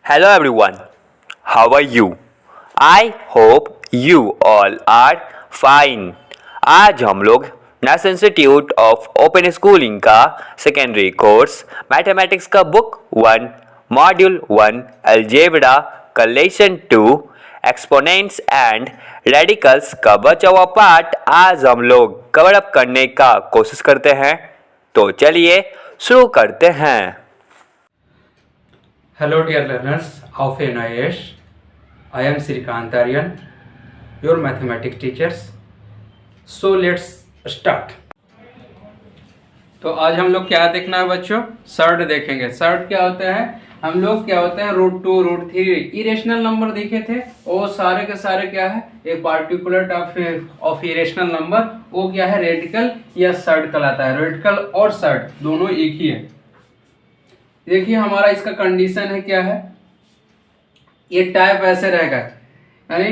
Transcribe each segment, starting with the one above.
Hello everyone, how are you? I hope you all are fine. आज हम लोग national institute of open schooling का secondary course mathematics का book 1 module 1 algebra का lesson 2 exponents and radicals का बचा हुआ पार्ट आज हम लोग कवर अप करने का कोशिश करते हैं। तो चलिए शुरू करते हैं। Hello dear learners of NIS, I am Srikant Aryan, your mathematics teachers. So let's start. तो आज हम लोग क्या देखना है बच्चों? सर्ट देखेंगे। सर्ट क्या होता है? हम लोग क्या होता है √2 √3 इरेशनल नंबर देखे थे, वो सारे के सारे क्या है एक particular type of irrational number, वो क्या है रेडिकल या सर्ट कहलाता है। रेडिकल और सर्ट दोनों एक ही है। देखिए हमारा इसका कंडीशन है क्या है, ये टाइप ऐसे रहेगा, यानी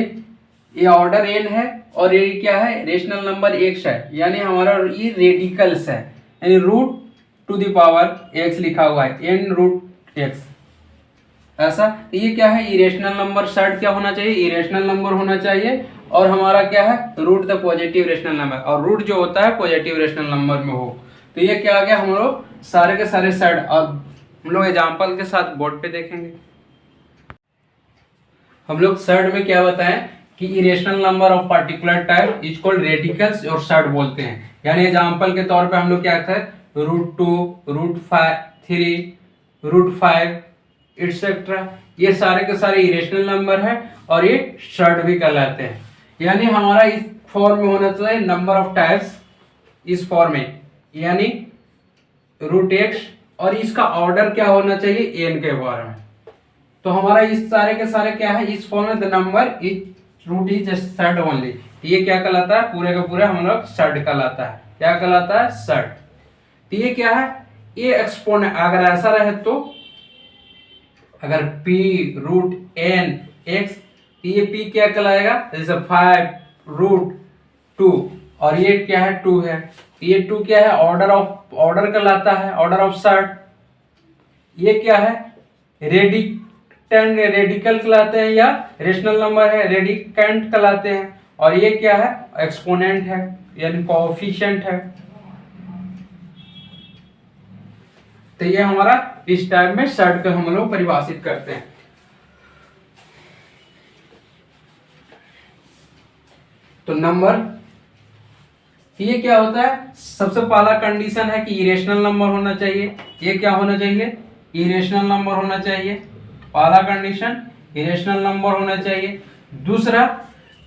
ये ऑर्डर n है और ये क्या है रेशनल नंबर x है, यानी हमारा ये रेडिकल्स है, यानी √2 लिखा हुआ है n√x ऐसा। ये क्या है इरेशनल नंबर। सर्ट क्या होना चाहिए? इरेशनल नंबर होना चाहिए और हमारा क्या है root the positive rational number, और रूट जो होता है पॉजिटिव रेशनल नंबर में हो। तो ये क्या आ गया, हम लोग सारे के सारे सर्ट और हम लोग एग्जाम्पल के साथ बोर्ड पे देखेंगे। हम लोग सर्ट में क्या बताएं कि irrational number of particular type is called radicals और सर्ट बोलते हैं। यानी एग्जाम्पल के तौर पे हम लोग क्या करते हैं √2 √3 √5 एटसेट्रा, ये सारे के सारे इरेशनल नंबर है और ये सर्ट भी कहलाते हैं। यानी हमारा इस फॉर्म में होना चाहिए नंबर ऑफ टाइप्स इस फॉर्म में, यानी √x, और इसका ऑर्डर क्या होना चाहिए n के बारे में। तो हमारा इस सारे के सारे क्या है इस फॉर्म में the number is root is surd only. ये क्या कहलाता है पूरे का पूरा हम लोग सर्ट कहलाता है। क्या कहलाता है? सर्ट। तो ये क्या है, ये एक्सपोनेंट अगर ऐसा रहे तो अगर p √n(x), ये p क्या कहलाएगा, जैसे 5 √2, और ये क्या है 2 है, ये 2 क्या है ऑर्डर कहलाता है, ऑर्डर ऑफ सर्ट। ये क्या है रेडिकल कहलाते हैं या रेशनल नंबर है रेडिकेंट कहलाते हैं, और ये क्या है एक्सपोनेंट है यानी कोएफिशिएंट है। तो ये हमारा इस टाइप में सर्ट को हम लोग परिभाषित करते हैं। तो नंबर ये क्या होता है, सबसे पहला कंडीशन है कि इरेशनल नंबर होना चाहिए। ये क्या होना चाहिए? इरेशनल नंबर होना चाहिए। पहला कंडीशन इरेशनल नंबर होना चाहिए। दूसरा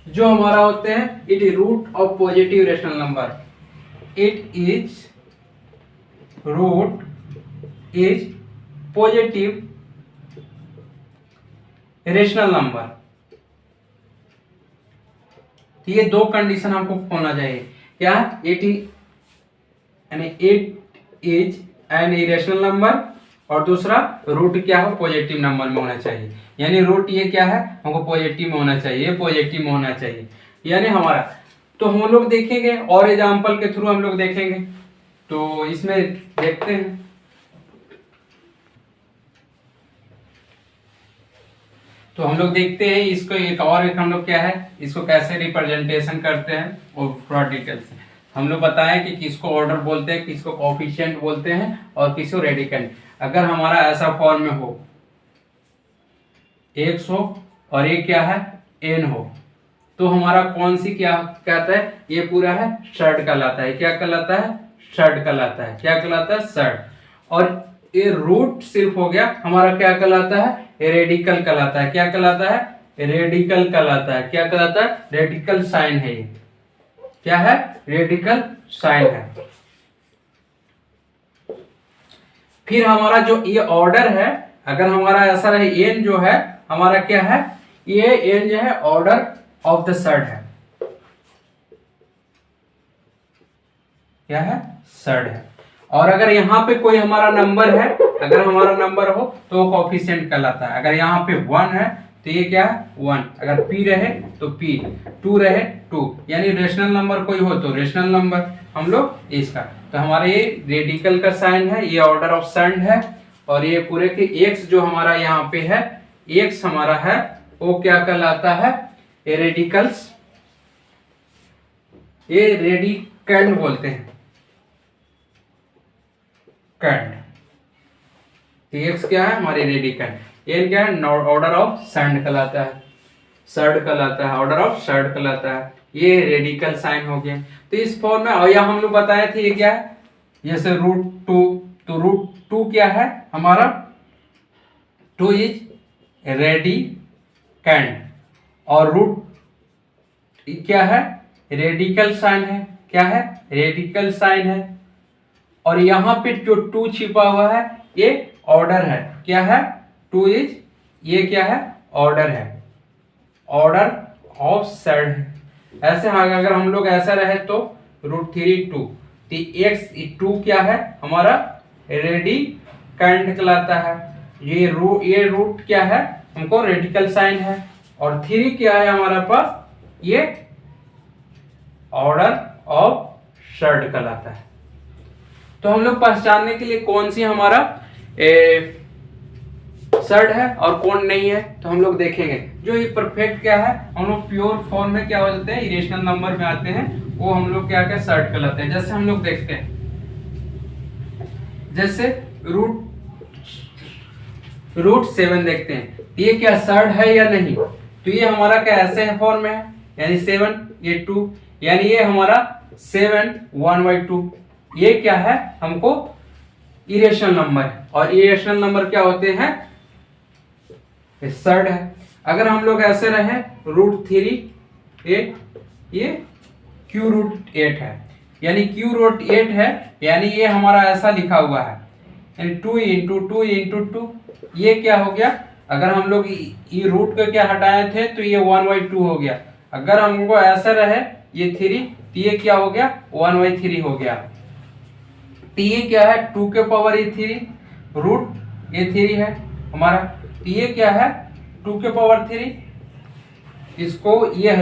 जो हमारा होते हैं it is root of positive rational number, it is root is positive rational number. ये दो कंडीशन हमको होना चाहिए। क्या? It is an irrational number, और दूसरा रूट क्या हो पॉजिटिव नंबर में होना चाहिए। यानी रूट ये क्या है हमको पॉजिटिव में होना चाहिए, ये पॉजिटिव में होना चाहिए यानी हमारा। तो हम लोग देखेंगे और एग्जांपल के थ्रू हम लोग देखेंगे। तो इसमें देखते हैं। तो हम लोग देखते हैं इसको एक और हम लोग क्या है इसको कैसे रिप्रेजेंटेशन करते हैं और प्रैक्टिकल से हम लोग बताएं कि किसको ऑर्डर बोलते हैं, किसको कोएफिशिएंट बोलते हैं और किसको रेडिकेंट। अगर हमारा ऐसा फॉर्म में हो x हो और ये क्या है n हो, तो हमारा कौन सी क्या कहता है, ये पूरा है सर्ट कहलाता है। क्या कहलाता है? सर्ट कहलाता है। क्या कहलाता है? सर्ट। और ये रूट सिर्फ हो गया हमारा क्या कहलाता है, रेडिकल कहलाता है। क्या कहलाता है? रेडिकल कहलाता है। क्या कहलाता है? रेडिकल साइन है। ये क्या है? रेडिकल साइन है। फिर हमारा जो ये ऑर्डर है, अगर हमारा ऐसा रहे n जो है हमारा क्या है, ये n जो है ऑर्डर ऑफ द सर्ट है। क्या है? सर्ट है। और अगर यहाँ पे कोई हमारा नंबर है, अगर हमारा नंबर हो तो वो कोएफिशिएंट कहलाता है। अगर यहाँ पे 1 है तो ये क्या है 1, अगर p रहे तो p, 2 रहे 2, यानी रेशनल नंबर कोई हो तो रेशनल नंबर हम लोग इसका। तो हमारा ये रेडिकल का साइन है, ये ऑर्डर ऑफ सर्ट है, और ये पूरे के x जो हमारा यहाँ पे है एक्स हमारा है वो क्या कहलाता है, ये रेडिकल्स, ये रेडिकैंड बोलते हैं, कैंड। एक्स क्या है हमारे रेडिकैंड, एन क्या है ऑर्डर ऑफ सैंड कहलाता है, सर्ड कहलाता है, ऑर्डर ऑफ सर्ड कहलाता है। ये रेडिकल साइन हो गया। तो इस फॉर्म में, और यहाँ हम लोग बताए थे ये क्या है, जैसे √2, तो √2 क्या है हमारा, 2 इज रेडिकैंड, और रूट क्या है, रेडिकल साइन है, क्या है, रेडिकल साइन है। और यहाँ पे जो 2 छिपा हुआ है ये ऑर्डर है, क्या है, 2 इज, ये क्या है, ऑर्डर है, ऑर्डर ऑफ सेड है। ऐसे अगर हम लोग ऐसा रहे तो √3 2, तो एक्स 2 क्या है हमारा रेडिकैंड कहलाता है। ये रूट क्या है हमको रेडिकल साइन है, और 3 क्या है हमारा पास, ये ऑर्डर ऑफ सर्ड कहलाता है। तो हम लोग पहचानने के लिए कौन सी हमारा सर्ड है और कौन नहीं है, तो हम लोग देखेंगे। जो ये परफेक्ट क्या है, हम लोग प्योर फॉर्म में क्या हो जाते हैं, इरेशनल नंबर में आते हैं, वो हम लोग क्या क्या सर्ड कहलाते हैं। जैसे हम लोग देखते हैं, जैसे √7 देखते हैं, ये क्या सर्ड है या नहीं, तो ये हमारा क्या ऐसे फॉर्म में है, यानी 7, ये 2, यानी ये हमारा 7 1/2, ये क्या है हमको इरेशनल नंबर है, और इरेशनल नंबर क्या होते हैं, सर्ड है। अगर हम लोग ऐसे रहे √3 8, ये Q√8 है, यानी Q√8 है, यानी ये हमारा ऐसा लिखा हुआ है, यानी 2 × 2 × 2, ये क्या हो गया, अगर हम लोग ये रूट को क्या हटाए थे तो ये 1/2 हो गया। अगर हमको ऐसा रहे ये 3, तो ये क्या हो गया 1/3 हो गया। तो ये क्या है 2 के पावर ये 3, रूट ये 3 है हमारा, तो ये क्या है 2 के पावर 3, इसको ये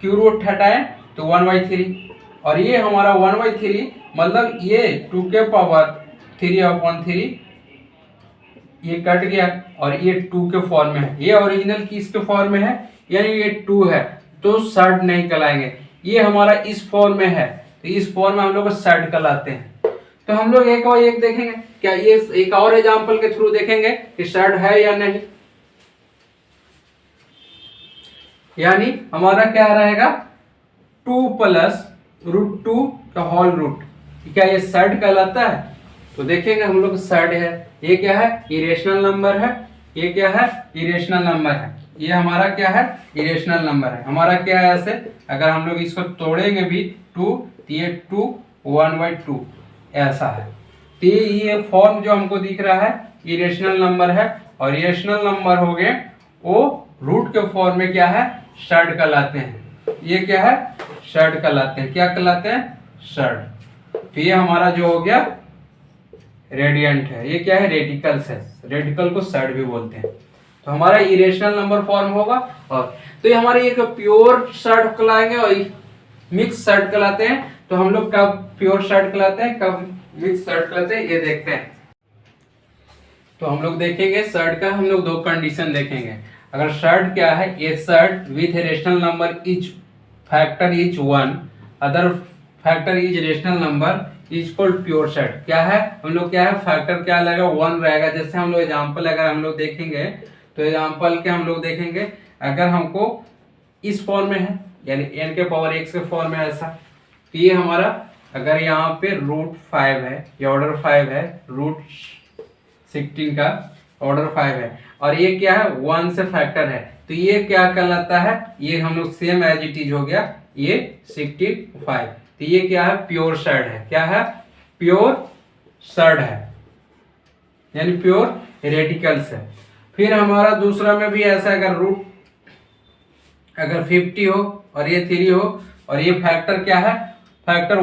Q रूट हटाए तो 1/3, और ये हमारा 1/3 मतलब ये 2 के पावर 3/3 ये कट गया, और ये 2 के फॉर्म में है, ये ओरिजिनल किसके फॉर्म में है, यानी ये 2 है तो सर्ड नहीं कहलाएंगे। ये हमारा इस फॉर्म में है, तो इस फॉर्म में हम लोग सर्ड कहलाते हैं। तो हम लोग एक और एक देखेंगे, क्या ये एक और एग्जांपल के थ्रू देखेंगे कि सर्ड है या नहीं। यानी हमारा क्या रहेगा 2 + √2 का होल रूट, क्या ये सर्ड कहलाता है, तो देखेंगे हम लोग सर्ड है। ये क्या है इरेशनल नंबर है, ये क्या है इरेशनल नंबर है, ये हमारा क्या है इरेशनल नंबर है। हमारा क्या है ऐसे, अगर हम लोग इसको तोड़ेंगे भी 2, तो ये 2 1/2 ऐसा है। तो ये फॉर्म जो हमको दिख रहा है इरेशनल नंबर है, और इरेशनल नंबर हो गए वो रूट के फॉर्म में क्या है सर्ड कहलाते हैं। ये क्या है सर्ड कहलाते हैं, क्या कहलाते हैं सर्ड। तो ये हमारा जो हो गया रेडियंट है, ये क्या है रेडिकल्स है, रेडिकल को सर्ड भी बोलते हैं। तो हमारा इरेशनल नंबर फॉर्म होगा, और तो ये हमारे एक प्योर सर्ड कहलाएंगे और मिक्स सर्ड कहलाते हैं। तो हम लोग कब प्योर सर्ड कहलाते हैं, कब मिक्स सर्ड कहलाते हैं, ये देखते हैं। तो हम लोग देखेंगे सर्ड का, हम लोग 2 कंडीशन देखेंगे। अगर सर्ड क्या है, a surd with rational number each factor each 1, other factor is rational number is called pure surd. क्या है हम लोग क्या है फैक्टर क्या लगेगा 1 रहेगा। जैसे हम लोग एग्जांपल अगर हम लोग देखेंगे, तो एग्जांपल के हम लोग देखेंगे, अगर हमको इस फॉर्म में है यानी n के पावर x के फॉर्म में ऐसा, तो ये हमारा अगर यहाँ पे √5 है, ये ऑर्डर 5 है, √16 का ऑर्डर 5 है, और ये क्या है 1 से फैक्टर है, तो ये क्या कहलाता है, ये हम लोग सेम एज इट इज हो गया, ये 65। तो ये क्या है प्योर सर्ड है, क्या है प्योर सर्ड है, यानी प्योर रेडिकल्स है। फिर हमारा दूसरा में भी ऐसा, अगर 50 हो और ये 3 हो और ये फैक्टर क्या है फैक्टर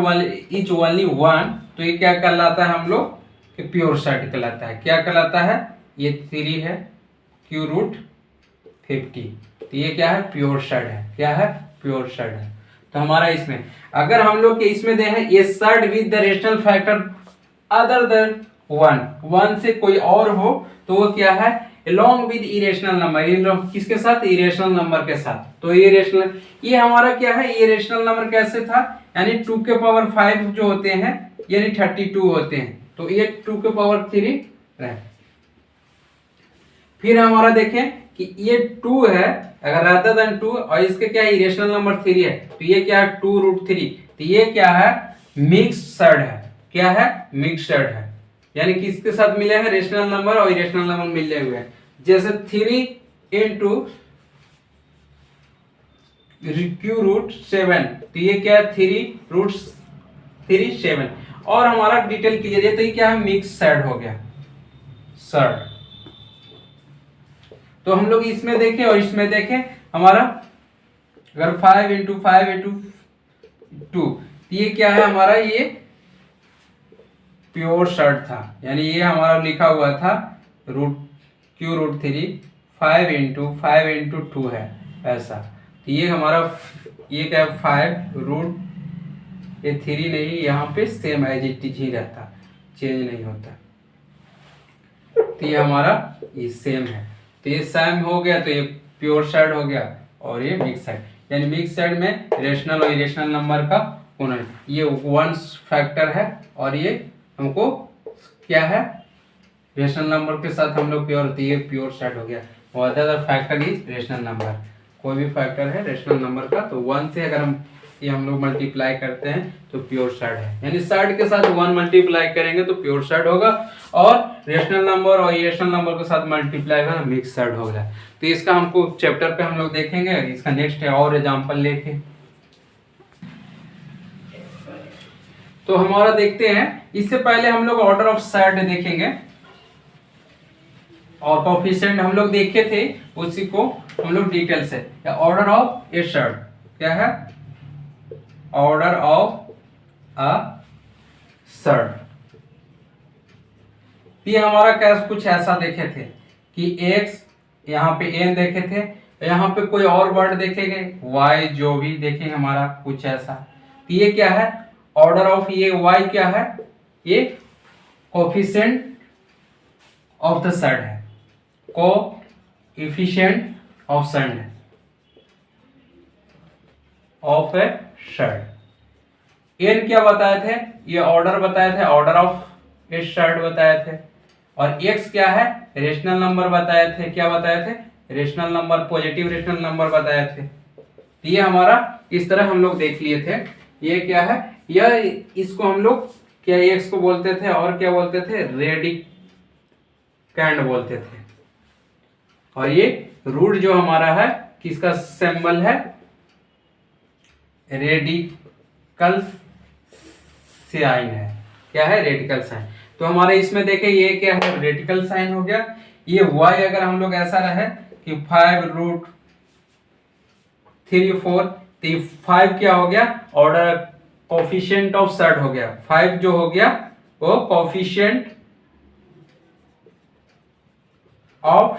इच ओनली 1, तो ये क्या कहलाता है हम लोग कि प्योर सर्ड कहलाता है। क्या कहलाता है, ये 3 है Q√50, तो ये क्या है प्योर सर्ड है, क्या है प्योर सर्ड है। तो हमारा इसमें अगर हम लोग के इसमें दे हैं ये surd with the rational factor other than 1 से कोई और हो, तो वो क्या है along with इरेशनल नंबर, किसके साथ? इरेशनल नंबर के साथ। तो इरेशनल, ये हमारा क्या है? इरेशनल नंबर कैसे था? यानी 2 के पावर 5 जो होते हैं यानी 32 होते हैं, तो ये 2 के पावर 3 रहे। फिर हमारा देखें कि ये 2 है, अगर rather than 2 और इसके क्या है? इरेशनल नंबर 3 है, तो ये क्या है? 2√3। तो ये क्या है? मिक्सड है। क्या है? मिक्सड है, यानी किसके साथ मिले हैं? रेशनल नंबर और इरेशनल नंबर मिले हुए हैं। जैसे 3 इंटू Q√7, तो ये क्या है? 3√3 7। और हमारा डिटेल कीजिए तो ये क्या है? मिक्सड हो गया, सर्ड। तो हम लोग इसमें देखें और इसमें देखें, हमारा अगर 5 इंटू 5 इंटू 2, ये क्या है हमारा? ये प्योर शर्ट था, यानी ये हमारा लिखा हुआ था Q√3 5 इंटू 2 है ऐसा। तो ये हमारा, ये क्या है? 5 ये 3 नहीं, यहाँ पे सेम एज इट इज ही रहता, चेंज नहीं होता। तो ये हमारा ये सेम है, तो ये सेम हो गया, तो ये प्योर शर्ट हो गया और ये मिक्सड, यानी मिक्सड में रेशनल और इरेशनल नंबर का गुणन। ये 1 फैक्टर है और ये हमको क्या है? रेशनल नंबर के साथ हम लोग प्योर, तो ये प्योर शर्ट हो गया। और other factor is rational number, कोई भी फैक्टर है रेशनल नंबर का, तो 1 से अगर हम लोग मल्टीप्लाई करते हैं तो प्योर शर्ट है, यानी शर्ट के साथ 1 मल्टीप्लाई करेंगे तो प्योर शर्ट होगा, और रेशनल नंबर और इरेशनल नंबर के साथ मल्टीप्लाई होगा मिक्स शर्ट होगा। तो इसका हमको चैप्टर पे हम लोग देखेंगे, इसका नेक्स्ट है और एग्जाम्पल लेके। तो हमारा देखते हैं, इससे पहले हम लोग ऑर्डर ऑफ शर्ट देखेंगे, और कोफिशिएंट हम लोग देखे थे, उसी को हम लोग डिटेल से। ऑर्डर ऑफ ए शर्ट क्या है? ऑर्डर ऑफ अ शर्ट, ये हमारा क्या कुछ ऐसा देखे थे कि x, यहाँ पे n देखे थे, यहाँ पे कोई और वर्ड देखेंगे, y जो भी देखेंगे हमारा कुछ ऐसा। तो ये क्या है? ऑर्डर ऑफ, ये y क्या है? ये कोफिशिएंट ऑफ द शर्ट है, कोएफिशिएंट ऑफ शर्ट है, ऑफ ए शर्ट। एन क्या बताए थे? ये ऑर्डर बताए थे, ऑर्डर ऑफ ए शर्ट बताए थे। और एक्स क्या है? रेशनल नंबर बताए थे। क्या बताए थे? Rational number, positive rational number बताए थे। तो ये हमारा इस तरह हम लोग देख लिए थे। ये क्या है? यह, इसको हम लोग क्या एक्स को बोलते थे और क्या बोलते थे? रेडिकैंड बोलते थे। और ये रूट जो हमारा है किसका सिंबल है? रेडिकल साइन है। क्या है? Radical sign. तो हमारे इसमें देखें ये क्या है? रेडिकल साइन हो गया। ये y अगर हम लोग ऐसा रहे कि 5√3 4, तो 5 क्या हो गया? ऑर्डर कोफिशिएंट ऑफ शर्ट हो गया। 5 जो हो गया वो कोफिशिएंट ऑफ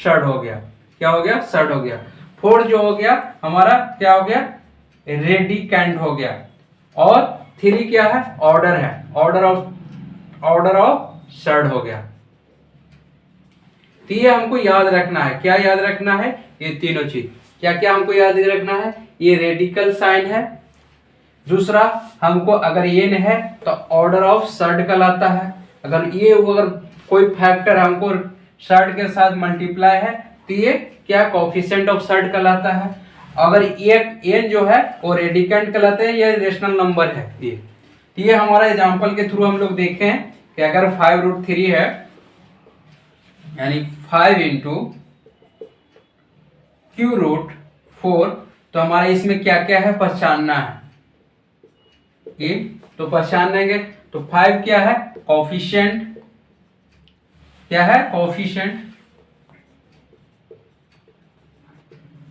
शर्ट हो गया। क्या हो गया? शर्ट हो गया। 4 जो हो गया हमारा क्या हो गया? रेडिकैंड हो गया। और 3 क्या है? ऑर्डर है, ऑर्डर ऑफ शर्ट हो गया। तो ये हमको याद रखना है। क्या याद रखना है? ये तीनों चीज क्या क्या हमको याद रखना है? ये रेडिकल साइन है। दूसरा, हमको अगर ये न है तो ऑर्डर ऑफ शर्ट कहलाता है। अगर कोई फैक्टर हमको शर्ट के साथ मल्टीप्लाई है तो ये क्या? कोफिशिएंट ऑफ शर्ट कहलाता है। अगर एक एन जो है वो रेडिकैंड कहलाता है, ये रेशनल नंबर है। ये हमारा एग्जांपल के थ्रू हम लोग देखे हैं कि अगर 5√3 है यानी 5 इंटू Q√4, तो हमारा इसमें क्या क्या है? पहचानना है। ये तो पहचान लेंगे। तो 5 क्या है? कोफिशिएंट। क्या है? Coefficient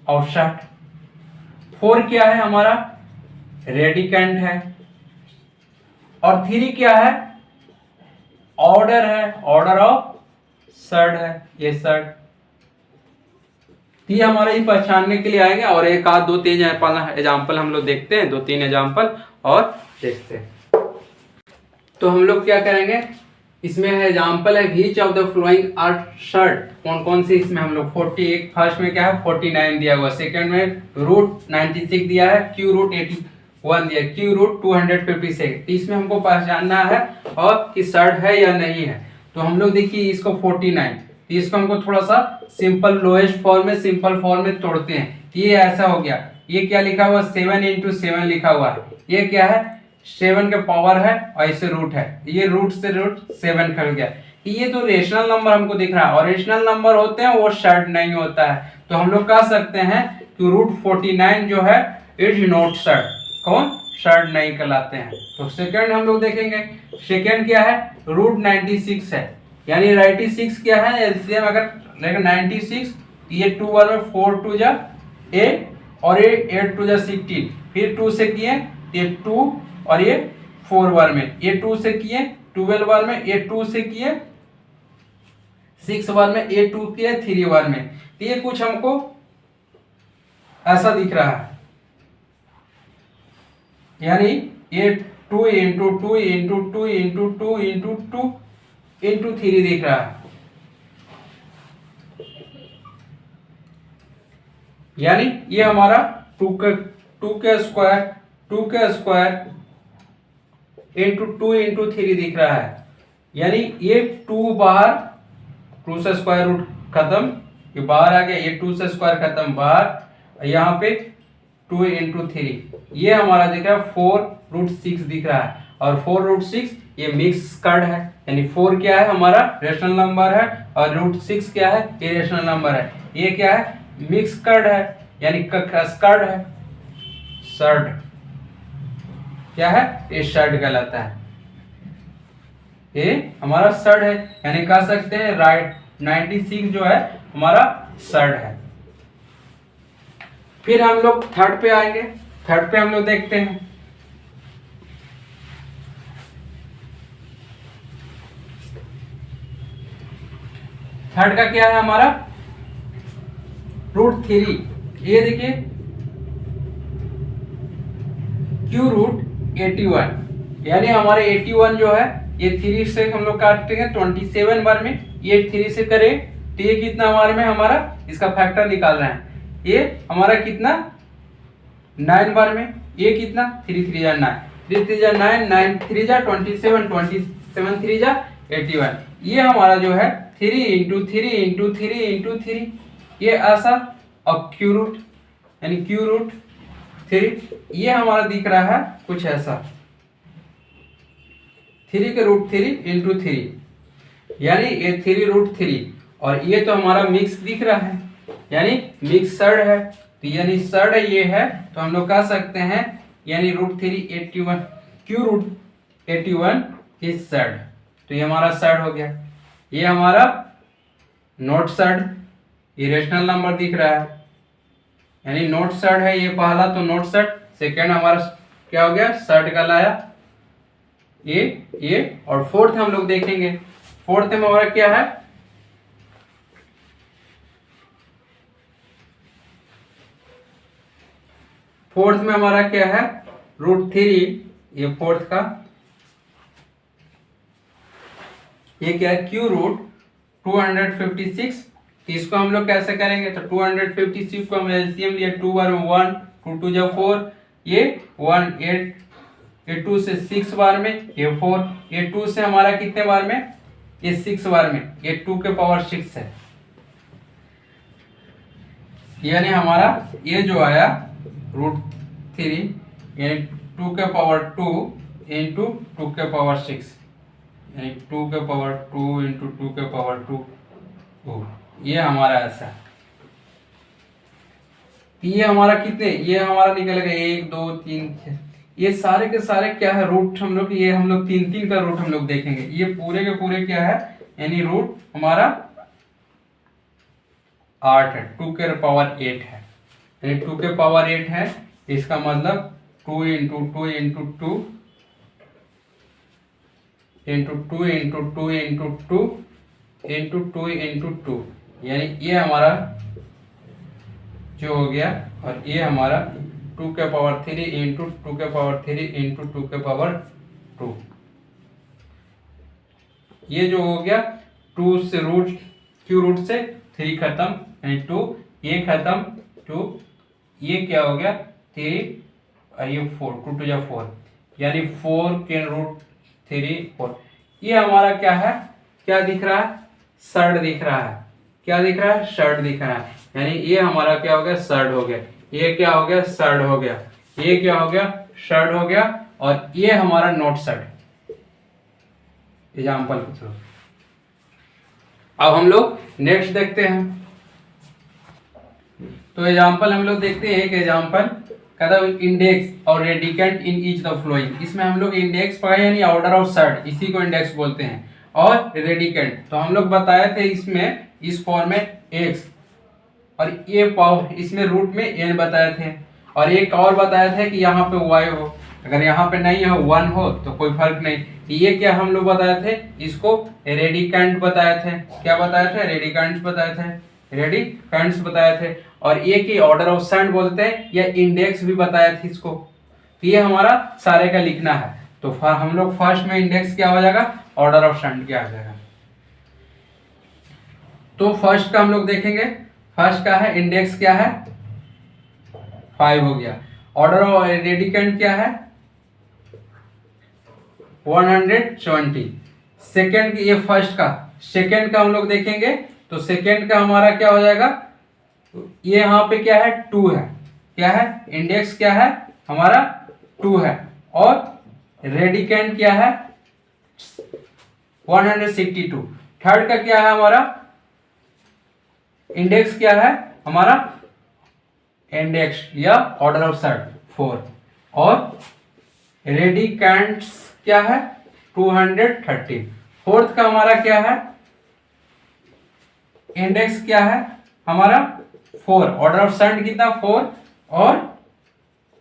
of shirt. 4 क्या है हमारा? रेडिकैंड है। और 3 क्या है? ऑर्डर है, ऑर्डर ऑफ शर्ट है, ये शर्ट। ये हमारा ये पहचानने के लिए आएगा। और एक आध 2-3 एग्जाम्पल हम लोग देखते हैं, 2-3 एग्जाम्पल और देखते हैं। तो हम लोग क्या करेंगे? इसमें है एग्जाम्पल है which of the following are surd, कौन कौन से इसमें हम लोग 41, फर्स्ट में क्या है 49 दिया हुआ, सेकंड में रूट 96 दिया है, क्यू रूट 81 दिया, क्यू रूट 256, इसमें हमको पहचानना है और कि शर्ट है या नहीं है। तो हम लोग देखिए इसको 49, तो इसको हमको थोड़ा सा सिंपल लोएस्ट फॉर्म में सिंपल फॉर्म में तोड़ते हैं। ये ऐसा हो गया, ये क्या लिखा हुआ 7 × 7 लिखा हुआ है, ये क्या है 7 के पावर है और इसे रूट है, ये रूट से रूट 7 कर गया। ये तो रेशनल नंबर हमको दिख रहा है और रेशनल नंबर होते हैं वो शर्ट नहीं होता है। तो हम लोग कह सकते हैं कि रूट 49 जो है इज नॉट शर्ट, कौन शर्ट नहीं कहलाते हैं। तो सेकंड हम लोग देखेंगे, सेकंड क्या है रूट 96 है, यानी 96 क्या है एलसीएम अगर लेकिन 96, ये 2 बार में 4 2 जा 8 और ये 8 2 जा 16, फिर 2 से किए ये 2 और ये 4 बार में, ये 2 से किए 12 बार में, ये 2 से किए 6 बार में, ये 2 किए 3 बार में। तो ये कुछ हमको ऐसा दिख रहा है, यानी ये 2 × 2 × 2 × 2 × 2 × 3 दिख रहा है, यानी ये हमारा 2 के स्क्वायर इंटू 2 × 3 दिख रहा है, यानी ये 2 बाहर 2 से स्क्वायर रूट खत्म, ये बाहर आ गया, ये 2 से स्क्वायर खत्म बाहर, यहाँ पे 2 × 3 ये हमारा दिख रहा है 4√6 दिख रहा है, और 4√6 ये मिक्स स्क्वायर्ड है, यानी 4 क्या है हमारा रेशनल नंबर है और √6 क्या है इरेशनल नंबर है। ये क्या है मिक्स स्क्वायर्ड है, यानी स्क्वायर्ड है, शर्ट क्या है ये शर्ट कहलाता है, ये हमारा शर्ट है, यानी कह सकते हैं राइट 96 जो है हमारा शर्ट है। फिर हम लोग थर्ड पे आएंगे, थर्ड पे हम लोग देखते हैं थर्ड का क्या है हमारा √3, ये देखिए क्यू रूट 81, यानी हमारे 81 जो है ये 3 से हम लोग काटेंगे 27 बार में, ये 3 से करें तो ये कितना हमारे में हमारा इसका फैक्टर निकाल रहे हैं, ये हमारा कितना 9 बार में, ये कितना 3 3 जा 9, 3 3 जा 9, 9 3 जा 27, 27 3 जा 81, ये हमारा जो है 3 × 3 × 3 × 3 ये ऐसा, अब क्यू रूट यानी क्यू रूट 3 ये हमारा दिख रहा है कुछ ऐसा 3 के √3 × 3, यानी ये 3√3, और ये तो हमारा मिक्स दिख रहा है, यानी मिक्स शर्ट है, तो यानी शर्ट ये है, तो हम लोग कह सकते हैं यानी √3 81 क्यू रूट 81 इज शर्ट, तो ये हमारा शर्ट हो गया। ये हमारा नॉट शर्ट इरेशनल नंबर दिख रहा है, यानी नॉट शर्ट है ये पहला, तो नॉट शर्ट, सेकेंड हमारा क्या हो गया शर्ट का लाया ये, और फोर्थ हम लोग देखेंगे, फोर्थ में हमारा क्या है फोर्थ में हमारा क्या है √3, ये फोर्थ का ये क्या है क्यू रूट 256, इसको हम लोग कैसे करेंगे, तो 256 को हम एलसीएम लिया, 2 बार में 1, 2 2 जा 4, ये 1 8, ये 2 से 6 बार में, ये 4, ये 2 से हमारा कितने बार में, ये 6 बार में, ये 2 के पावर 6 है, यानी हमारा ये जो आया √3 यानी 2 के पावर 2 इंटू 2 के पावर 6, यानी 2 के पावर 2 इंटू 2 के पावर 2, ये हमारा ऐसा, ये हमारा कितने, ये हमारा निकलेगा 1 2 3 6, ये सारे के सारे क्या है रूट हम लोग, ये हम लोग 3 3 का रूट हम लोग देखेंगे, ये पूरे के पूरे क्या है यानी रूट हमारा 8 है, 2 के पावर 8 है, यानी 2 के पावर 8 है, इसका मतलब 2 into 2 into 2 into 2 into 2 into 2 into 2 into 2, यानी ये हमारा जो हो गया, और ये हमारा 2 के पावर 3 इंटू 2 के पावर 3 इंटू 2 के पावर 2, ये जो हो गया 2 से रूट क्यू रूट से 3 खत्म यानी 2, ये खत्म 2, ये क्या हो गया 3 और ये 4, 2 2 जा 4 यानी 4 के रूट 3 4। ये हमारा क्या है, क्या दिख रहा है, सर्ड दिख रहा है। क्या दिख रहा है, सर्ड दिख रहा है। यानी ये हमारा क्या हो गया, सर्ड हो गया। ये क्या हो गया, सर्ड हो गया। ये क्या हो गया, सर्ड हो गया। और ये हमारा नॉट सर्ड एग्जाम्पल के थ्रू। अब हम लोग नेक्स्ट देखते हैं। तो एग्जाम्पल हम लोग देखते हैं। एक एग्जाम्पल कहता है इंडेक्स और radicand in each the flowing. इसमें हम लोग इंडेक्स पाए यानी ऑर्डर ऑफ सर्ड, इसी को इंडेक्स बोलते हैं। और रेडिकेंट तो हम लोग बताए थे इसमें इस फॉर्मेट एक्स और ये पावर इसमें रूट में एन बताए थे। और एक और बताया था कि यहाँ पे वाई हो, अगर यहाँ पे नहीं हो 1 हो तो कोई फर्क नहीं। ये क्या हम लोग बताए थे, इसको रेडिकेंट बताए थे। क्या बताए थे, रेडिकेंट्स बताए थे, रेडिकेंट्स बताए थे। और ये की ऑर्डर ऑफ सर्ड बोलते हैं या इंडेक्स भी बताया था इसको। तो ये हमारा सारे का लिखना है। तो हम लोग फर्स्ट में इंडेक्स क्या हो जाएगा, ऑर्डर ऑफ सर्ड क्या हो जाएगा। तो फर्स्ट का हम लोग देखेंगे। फर्स्ट का है इंडेक्स क्या है 5 हो गया। ऑर्डर ऑफ रेडिकेंट क्या है 120। सेकेंड ये फर्स्ट का, सेकेंड का हम लोग देखेंगे। तो सेकेंड का हमारा क्या हो जाएगा, ये यहाँ पे क्या है 2 है। क्या है, इंडेक्स क्या है हमारा 2 है। और रेडिकेंट क्या है 162। थर्ड का क्या है हमारा, इंडेक्स क्या है हमारा, इंडेक्स या ऑर्डर ऑफ सर्ड 4। और रेडिकेंट्स क्या है 213। फोर्थ का हमारा क्या है, इंडेक्स क्या है हमारा 4, ऑर्डर ऑफ सर्ड कितना 4। और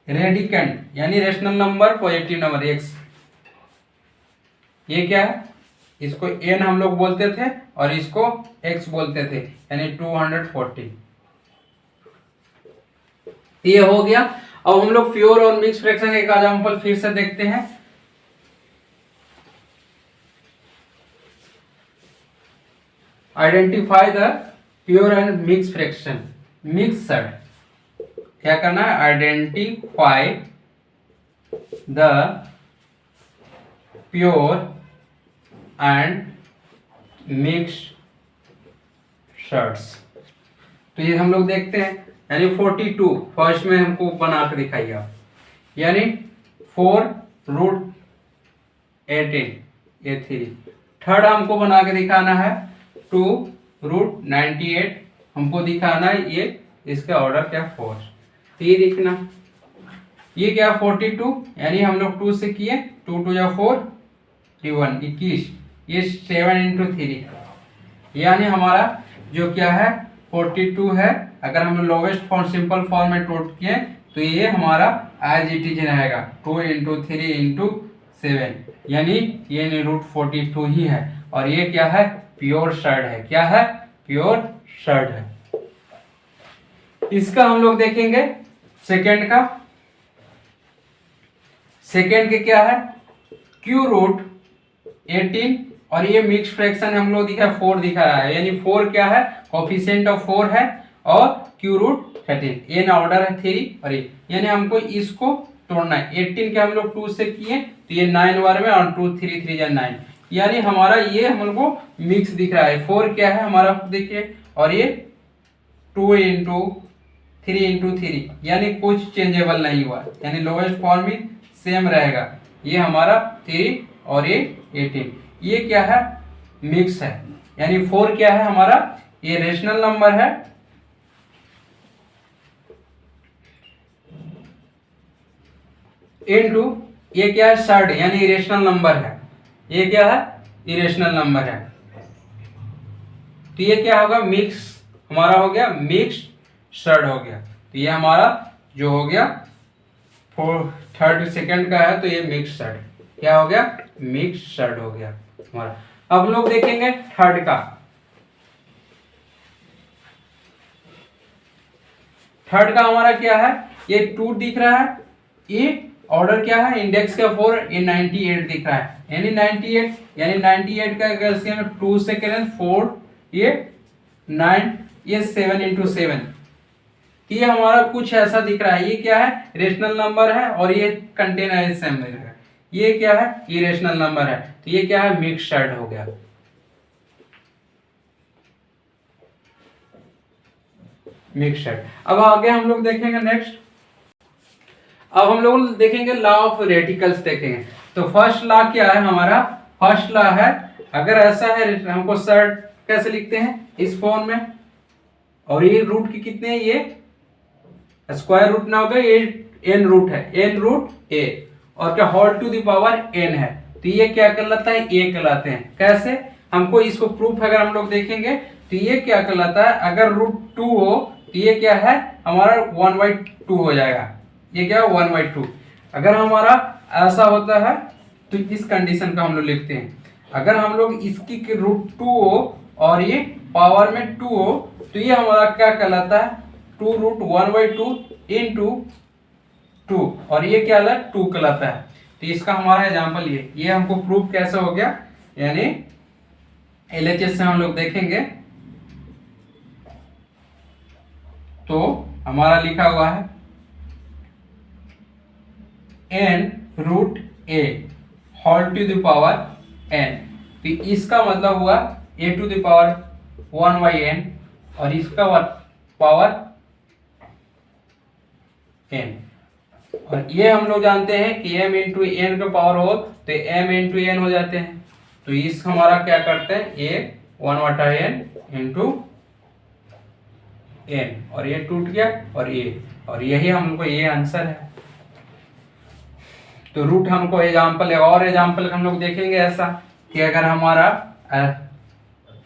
रेडिकेंट यानी rational number positive number x, ये क्या है, इसको एन हम लोग बोलते थे और इसको एक्स बोलते थे यानी 240। ये हो गया। अब हम लोग प्योर और मिक्स फ्रैक्शन एक एग्जांपल फिर से देखते हैं। Identify the pure and mix fraction mixed. क्या करना है, identify the pure and mixed shirts. तो ये हम लोग देखते हैं यानी 42 फर्स्ट में हमको बना के दिखाइए आप, यानी 4 रूट 18 ये 3। थर्ड हमको बना के दिखाना है 2 रूट 98 हमको दिखाना है, ये इसका ऑर्डर क्या 4। तो ये देखना, ये क्या 42 यानी हम लोग 2 से किए 2 2 या 4 3 21, ये 7 इंटू 3 यानी हमारा जो क्या है 42 है। अगर हम लोवेस्ट फॉर्म सिंपल फॉर्म में टोट किए तो ये हमारा एज इट इज रहेगा 2 इंटू 3 इंटू 7 यानी ये रूट 42 ही है। और ये क्या है, प्योर शर्ट है। क्या है, प्योर शर्ट है। इसका हम लोग देखेंगे सेकेंड का। सेकेंड के क्या है क्यू रूट 18 और ये मिक्स फ्रैक्शन हम लोग दिखा 4 दिखा रहा है यानी 4 क्या है कोफिशिएंट ऑफ 4 है और क्यू रूट 13 एन ऑर्डर है 3 और ये यानी हमको इसको तोड़ना है। 18 के हम लोग 2 से किए तो ये 9 बार में और 2 3 3 जा 9 यानी हमारा ये हमको मिक्स दिख रहा है। 4 क्या है हमारा देखिए और ये 2 इंटू 3 इंटू 3 यानी कुछ चेंजेबल नहीं हुआ यानी लोवेस्ट फॉर्म भी सेम रहेगा। ये हमारा 3 और ये 18 ये क्या है मिक्स है यानी 4 क्या है हमारा ये रेशनल नंबर है इनटू ये क्या है सर्ड यानी इरेशनल नंबर है। ये क्या है इरेशनल नंबर है। तो ये क्या होगा मिक्स हमारा हो गया मिक्स सर्ड हो गया। तो ये हमारा जो हो गया थर्ड सेकंड का है तो ये मिक्स सर्ड क्या हो गया मिक्स सर्ड हो गया हमारा। अब लोग देखेंगे थर्ड का। थर्ड का हमारा क्या है ये 2 दिख रहा है ये ऑर्डर क्या है, इंडेक्स का 4, ये 98 दिख रहा है, यानी 98, यानी 98 का एलसीएम 2 से करें 4, ये 9, ये 7 इंटू 7, ये हमारा कुछ ऐसा दिख रहा है। ये क्या है, रेशनल नंबर है और ये कंटेन एलसीएम में है। ये क्या है, ये रेशनल नंबर है, तो ये क्या है, मिक्सड हो गया। मिक्सड। अब आगे हम लोग देखेंगे नेक्स्ट, अब हम लोग देखेंगे लॉ ऑफ रेडिकल्स देखेंगे। तो फर्स्ट लॉ क्या है हमारा, फर्स्ट लॉ है अगर ऐसा है, हमको सर्ट कैसे लिखते हैं इस फॉर्म में, और ये रूट की कितने हैं, ये स्क्वायर रूट ना होगा, ये एन रूट है, एन रूट ए, और क्या whole to the power n है, तो ये क्या कहलाता है, ए कहलाते हैं। कैसे, हमको इसको प्रूफ अगर हम लोग देखेंगे तो ये क्या कहलाता है, अगर रूट 2 हो तो ये क्या है हमारा 1/2 हो जाएगा, ये क्या है 1/2। अगर हमारा ऐसा होता है तो इस कंडीशन का हम लोग लिखते हैं, अगर हम लोग इसकी रूट 2 हो और ये पावर में 2 हो तो ये हमारा क्या कहलाता है, 2 रूट 1/2 इंटू 2, और ये क्या अलग 2 कहलाता है। तो इसका हमारा एग्जाम्पल ये हमको प्रूफ कैसे हो गया, यानी एलएचएस से हम लोग देखेंगे तो हमारा लिखा हुआ है n root a whole to the power n, तो इसका मतलब हुआ a to the power 1/n और इसका पावर n, और ये हम लोग जानते हैं कि m इंटू एन का पावर हो तो m इंटू एन हो जाते हैं। तो इस हमारा क्या करते हैं, a 1/n इंटू n, और ये टूट गया और और यही हमको ये आंसर है। तो रूट हमको एग्जाम्पल है, और एग्जाम्पल हम लोग देखेंगे ऐसा कि अगर हमारा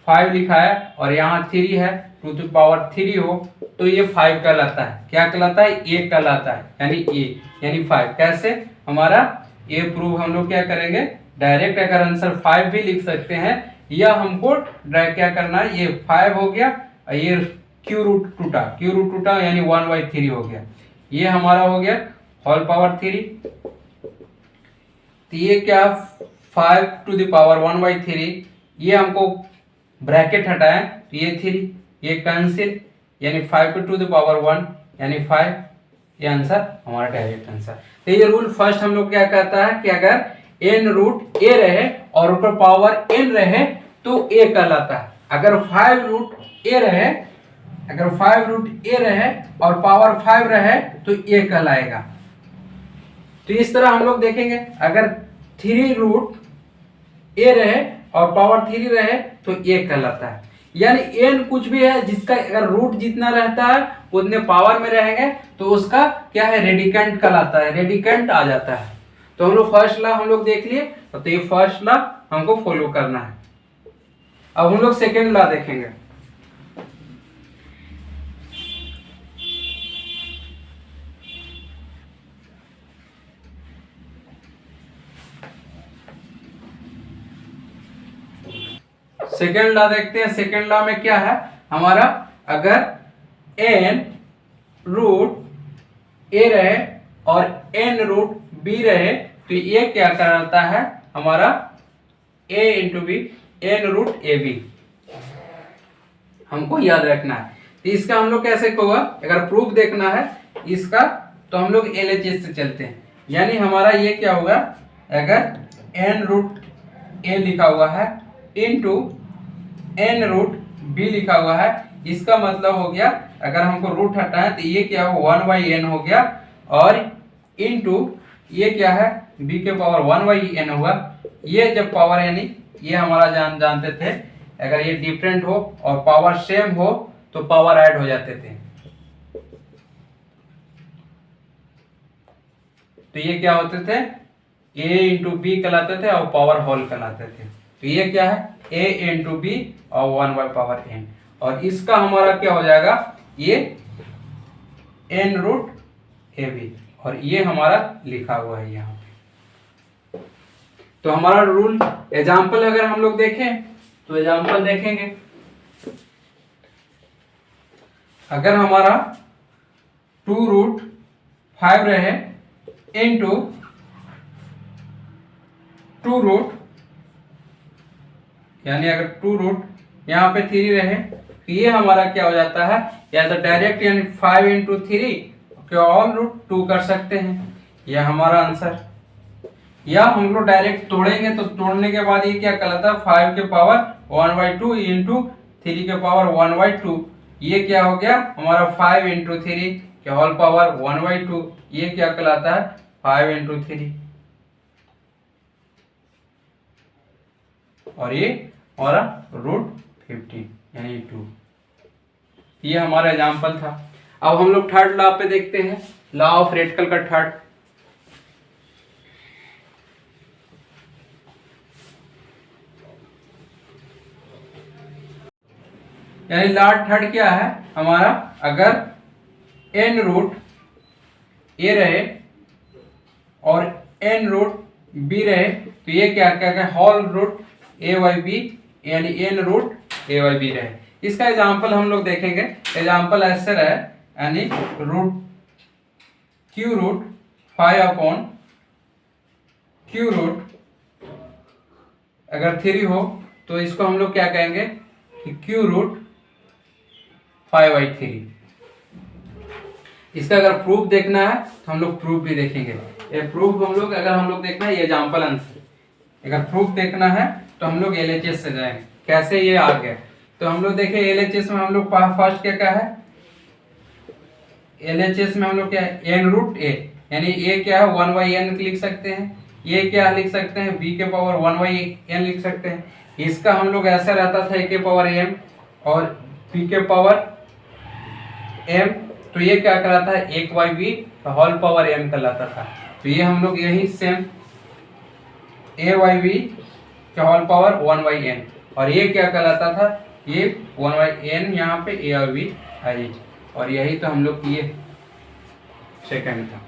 5 लिखा है और यहाँ 3 है, 2 to पावर 3 हो तो ये 5 कहलाता है, क्या कहलाता है, ए कहलाता है, यानी ए यानी 5। कैसे हमारा ये प्रूफ हम लोग क्या करेंगे, डायरेक्ट अगर आंसर 5 भी लिख सकते हैं, या हमको क्या करना है, ये 5 हो गया और ये क्यू रूट टूटा यानी 1/3 हो गया, ये हमारा हो गया होल पावर 3। तो ये क्या 5 टू द पावर 1/3, ये हमको ब्रैकेट हटाए तो ये 3, ये कैंसिल यानी 5 टू द पावर 1 यानी 5, ये आंसर हमारा डायरेक्ट आंसर। तो ये रूल फर्स्ट हम लोग क्या कहता है कि अगर n रूट a रहे और ऊपर पावर n रहे तो a कहलाता है, अगर 5 रूट a रहे, अगर 5 रूट a रहे और पावर 5 रहे तो a कहलाएगा। तो इस तरह हम लोग देखेंगे, अगर 3 रूट a रहे और पावर 3 रहे तो a कहलाता है, यानी n कुछ भी है जिसका अगर रूट जितना रहता है उतने पावर में रहेंगे तो उसका क्या है, रेडिकेंट कहलाता है, रेडिकेंट आ जाता है। तो हम लोग फर्स्ट लॉ हम लोग देख लिए, तो ये फर्स्ट लॉ हमको फॉलो करना है। अब हम लोग सेकेंड लॉ देखेंगे। सेकेंड लॉ देखते हैं। सेकेंड लॉ में क्या है हमारा, अगर n रूट a रहे और n रूट b रहे तो ये क्या कहलाता है हमारा a इंटू बी, n रूट ए बी, हमको याद रखना है। तो इसका हम लोग कैसे होगा, अगर प्रूफ देखना है इसका तो हम लोग एलएचएस से चलते हैं, यानी हमारा ये क्या होगा, अगर n रूट a लिखा हुआ है इंटू n रूट b लिखा हुआ है, इसका मतलब हो गया अगर हमको रूट हटाए तो ये क्या हो 1/n हो गया, और इंटू ये क्या है b के पावर 1/n हुआ। ये जब पावर यानी ये हमारा जानते थे अगर ये डिफरेंट हो और पावर सेम हो तो पावर ऐड हो जाते थे, तो ये क्या होते थे a इंटू बी कहलाते थे और पावर होल कहलाते थे। तो ये क्या है a इंटू बी और 1/n, और इसका हमारा क्या हो जाएगा, ये n रूट ए बी, और ये हमारा लिखा हुआ है यहाँ पे। तो हमारा रूल एग्जाम्पल अगर हम लोग देखें तो एग्जाम्पल देखेंगे, अगर हमारा 2 रूट 5 रहे इंटू 2 रूट, यानी अगर 2 रूट यहाँ पे 3 रहे तो ये हमारा क्या हो जाता है, या तो डायरेक्ट यानी 5 इंटू 3 के ऑल रूट 2 कर सकते हैं, यह हमारा आंसर। या हम लोग डायरेक्ट तोड़ेंगे तो तोड़ने के बाद ये क्या कहलाता है, 5 के पावर 1/2 इंटू 3 के पावर 1/2, ये क्या हो गया हमारा 5 इंटू 3 के होल पावर 1/2, ये क्या कहलाता है 5 इंटू 3, और ये हमारा √15 यानी 2। ये हमारा एग्जाम्पल था। अब हम लोग थर्ड लॉ पे देखते हैं, लॉ ऑफ रेडिकल का थर्ड। यानी लॉ थर्ड क्या है हमारा, अगर n रूट a रहे और n रूट b रहे तो ये क्या क्या होल रूट a/b यानी n रूट a/b रहे। इसका एग्जांपल हम लोग देखेंगे। एग्जांपल ऐसे रहे, यानी q रूट 5/q रूट अगर 3 हो तो इसको हम लोग क्या कहेंगे कि q रूट 5/3। इसका अगर प्रूफ देखना है तो हम लोग प्रूफ भी देखेंगे। ये प्रूफ हम लोग देखना है, ये एग्जांपल आंसर। अगर प्रूफ देखना है तो हम लोग LHS से जाएंगे। कैसे ये आ गया, तो हम लोग देखें LHS में हम लोग फर्स्ट क्या है, LHS में हम लोग क्या है n रूट a, यानी a क्या है 1/n लिख सकते हैं, ये क्या लिख सकते हैं b के पावर 1/n लिख सकते हैं। इसका हम लोग ऐसा रहता था a के पावर m और b के पावर m, तो ये क्या कहलाता है 1/b होल पावर m कहलाता था। तो ये हम लोग यही सेम a/b के होल पावर 1/n, और ये क्या कहलाता था, ये 1/n यहाँ पे a और b है, और यही तो हम लोग ये सेकंड था।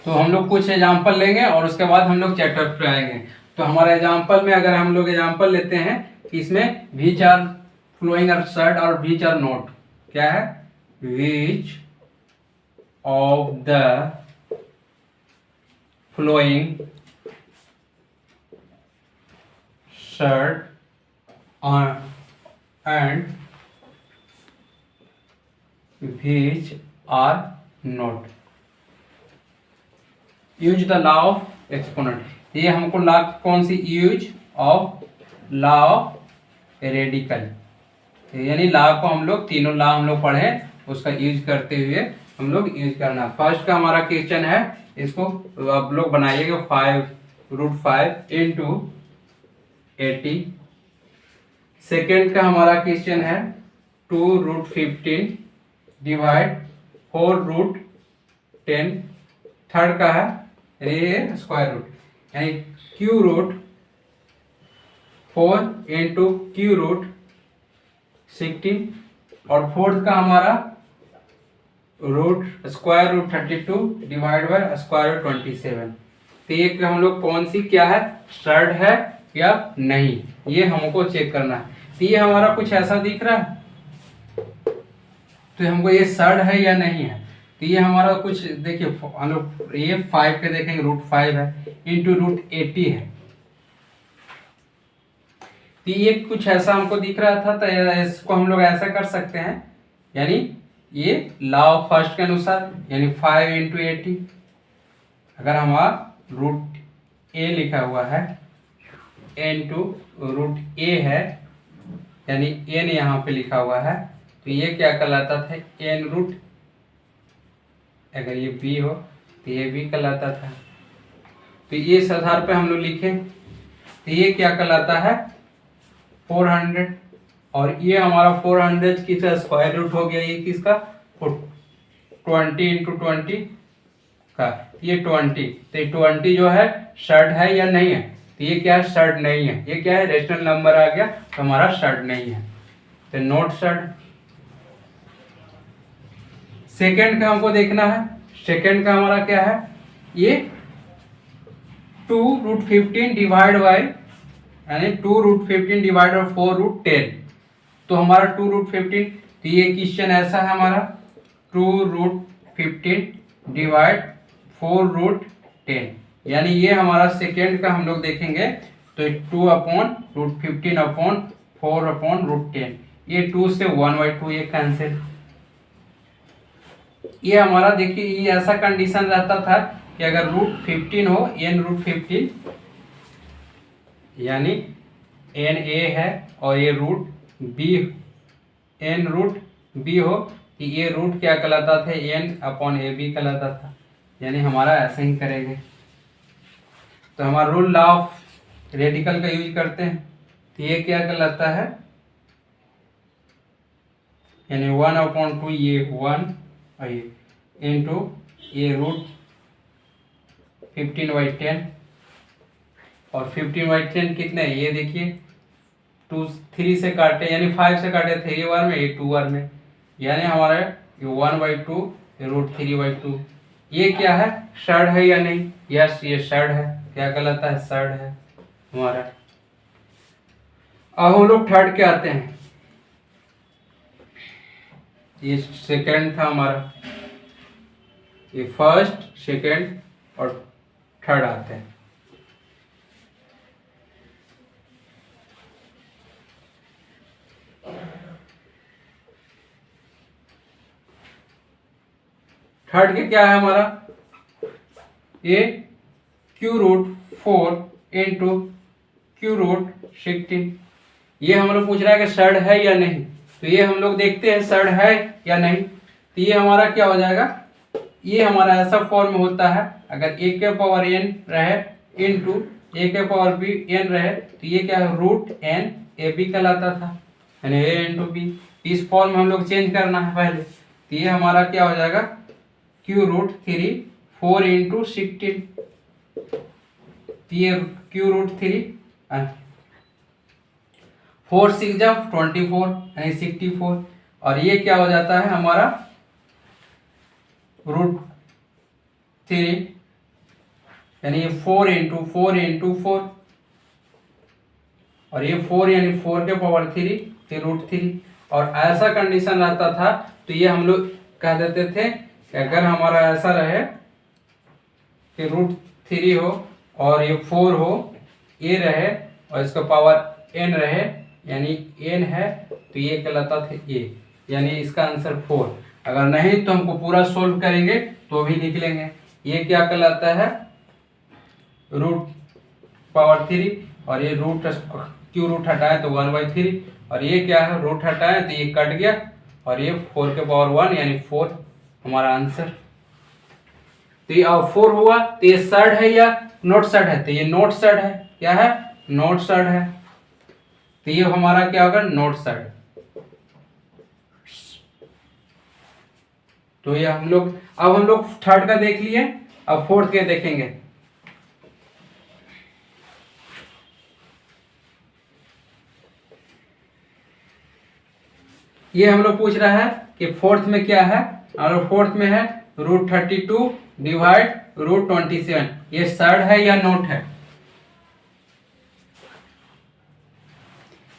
तो हम लोग कुछ एग्जांपल लेंगे और उसके बाद हम लोग चैप्टर पे आएंगे। तो हमारे एग्जांपल में अगर हम लोग एग्जांपल लेते हैं कि इसमें which are following are surd और व्हिच आर नॉट, क्या है which of the following surd and which are not, use the law of exponent. ये हमको लॉ कौन सी, use of law of radical, यानी लॉ को हम लोग तीनों लॉ हम लोग पढ़े उसका यूज करते हुए हम लोग यूज करना। फर्स्ट का हमारा क्वेश्चन है, इसको आप लोग बनाइएगा 5√5 इंटू 80। सेकेंड का हमारा क्वेश्चन है 2√15 डिवाइड 4√10। थर्ड का है स्क्वायर रूट, यानी q root 4 into q root 16। और फोर्थ का हमारा square root 32 divide by square root 27। तो ये हम लोग कौन सी क्या है, सर्ड है या नहीं, ये हमको चेक करना है। तो ये हमारा कुछ ऐसा दिख रहा है, तो हमको ये सर्ड है या नहीं है। तो ये हमारा कुछ देखिए हम लोग ये 5 पे देखेंगे √5 है इंटू √80 है। तो ये कुछ ऐसा हमको दिख रहा था, तो इसको हम लोग ऐसा कर सकते हैं, यानी ये लॉ ऑफ फर्स्ट के अनुसार, यानी 5 इंटू 80। अगर हमारा √a लिखा हुआ है इंटू √a है, यानी n यहाँ पे लिखा हुआ है, तो ये क्या कहलाता था n रूट, अगर ये b हो तो ये b कहलाता था। तो ये इस आधार पे हम लोग लिखें, तो ये क्या कहलाता है 400, और ये हमारा 400 किसका स्क्वायर रूट हो गया, ये किसका 20 इंटू 20 का, ये 20। तो 20 जो है सर्ड है या नहीं है, तो ये क्या है सर्ड नहीं है, ये क्या है रेशनल नंबर आ गया, तो हमारा सर्ड नहीं है, तो नॉट सर्ड। सेकेंड का हमको देखना है, सेकेंड का हमारा क्या है, ये 2√15 डिवाइड बाय, यानी 2√15 डिवाइड बाय 4√10। तो हमारा 2√15, तो ये क्वेश्चन ऐसा है हमारा 2√15 डिवाइड 4√10, यानी ये हमारा सेकेंड का हम लोग देखेंगे तो 2/15/4/10, ये 2 से 1/2 ये कैंसिल। ये हमारा देखिए ये ऐसा कंडीशन रहता था कि अगर √15 हो, n√15 यानी n a है और ये n√b हो, कि ये रूट क्या कहलाता था, n/ab कहलाता था, यानी हमारा ऐसे ही करेंगे। तो हमारा रूल लॉ ऑफ रेडिकल का यूज करते हैं, तो ये क्या कहलाता है, यानी 1/2 ये 1 और ये इंटू ये √15/10 और 15/10 कितने, ये देखिए 3 से काटे यानी 5 से काटे 3 बार में, ये 2 बार में, यानी हमारा ये 1/2 √3/2। ये क्या है, शड है या नहीं, यस ये शड है, क्या कहलाता है, शड है हमारा। अब हम लोग थर्ड के आते हैं, ये सेकंड था हमारा, ये फर्स्ट सेकंड और थर्ड आते हैं। थर्ड के क्या है हमारा, ये q√4 इंटू q√16, ये हम लोग पूछ रहा है कि शड है या नहीं, तो ये हम लोग देखते हैं शड है या नहीं। तो ये हमारा क्या हो जाएगा, ये हमारा ऐसा फॉर्म होता है, अगर a के पावर n रहे इंटू a के पावर b n रहे, तो ये क्या है, √n/ab कहलाता था, यानी a इंटू b। इस फॉर्म में हम लोग चेंज करना है पहले, तो ये हमारा क्या हो जाएगा, q√3 4 इंटू 16, ये q√3 4 6 जा 24 यानी 64, और ये क्या हो जाता है हमारा √3 यानी ये 4 इंटू 4 और ये 4 यानी 4 के पावर 3 फिर √3। और ऐसा कंडीशन रहता था तो ये हम लोग कह देते थे कि अगर हमारा ऐसा रहे कि √3 हो और ये 4 हो, ये रहे और इसका पावर n रहे, यानी n है तो ये कहलाता था a, यानी इसका आंसर 4। अगर नहीं तो हमको पूरा सोल्व करेंगे तो भी लिख लेंगे। ये क्या कहलाता है, √3 और ये q रूट हटाए तो 1/3, और ये क्या है, रूट हटाए तो ये कट गया और ये 4 के पावर 1 यानी 4 हमारा आंसर। तो ये 4 हुआ, तो ये सर्ड है या नॉट सर्ड है, तो ये नॉट सर्ड है, क्या है, नॉट सर्ड है, तो ये हमारा क्या होगा, नॉट सर्ड। तो ये हम लोग थर्ड का देख लिए, अब फोर्थ के देखेंगे। ये हम लोग पूछ रहा है कि फोर्थ में क्या है, और फोर्थ में है √32 डिवाइड √27, ये सर्ड है या नोट है,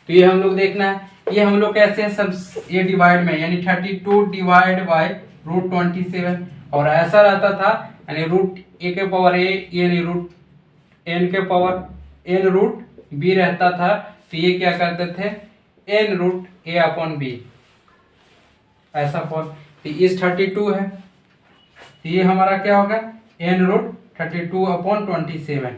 तो ये हम लोग देखना है। ये हम लोग कैसे सब ये डिवाइड में, यानी 32 डिवाइड बाय √27, और ऐसा रहता था यानी √a के पावर a यानी √n के पावर n√b रहता था, तो ये क्या करते थे, n√a/b, ऐसा फॉर्म। तो इस 32 है, तो ये हमारा क्या होगा, n√32/27,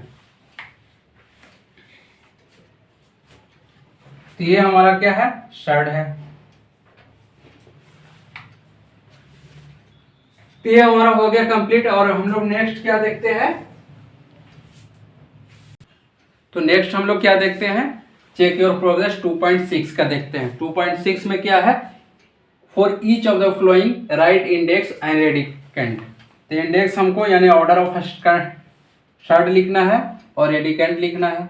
तो ये हमारा क्या है, सर्ड है। तो ये हमारा हो गया कंप्लीट। और हम लोग नेक्स्ट क्या देखते हैं, तो नेक्स्ट हम लोग क्या देखते हैं, चेक योर प्रोग्रेस 2.6 का देखते हैं। 2.6 में क्या है, for each of the flowing right index and radicand. तो इंडेक्स हमको यानी ऑर्डर ऑफ शर्ट लिखना है और रेडिकेंट लिखना है।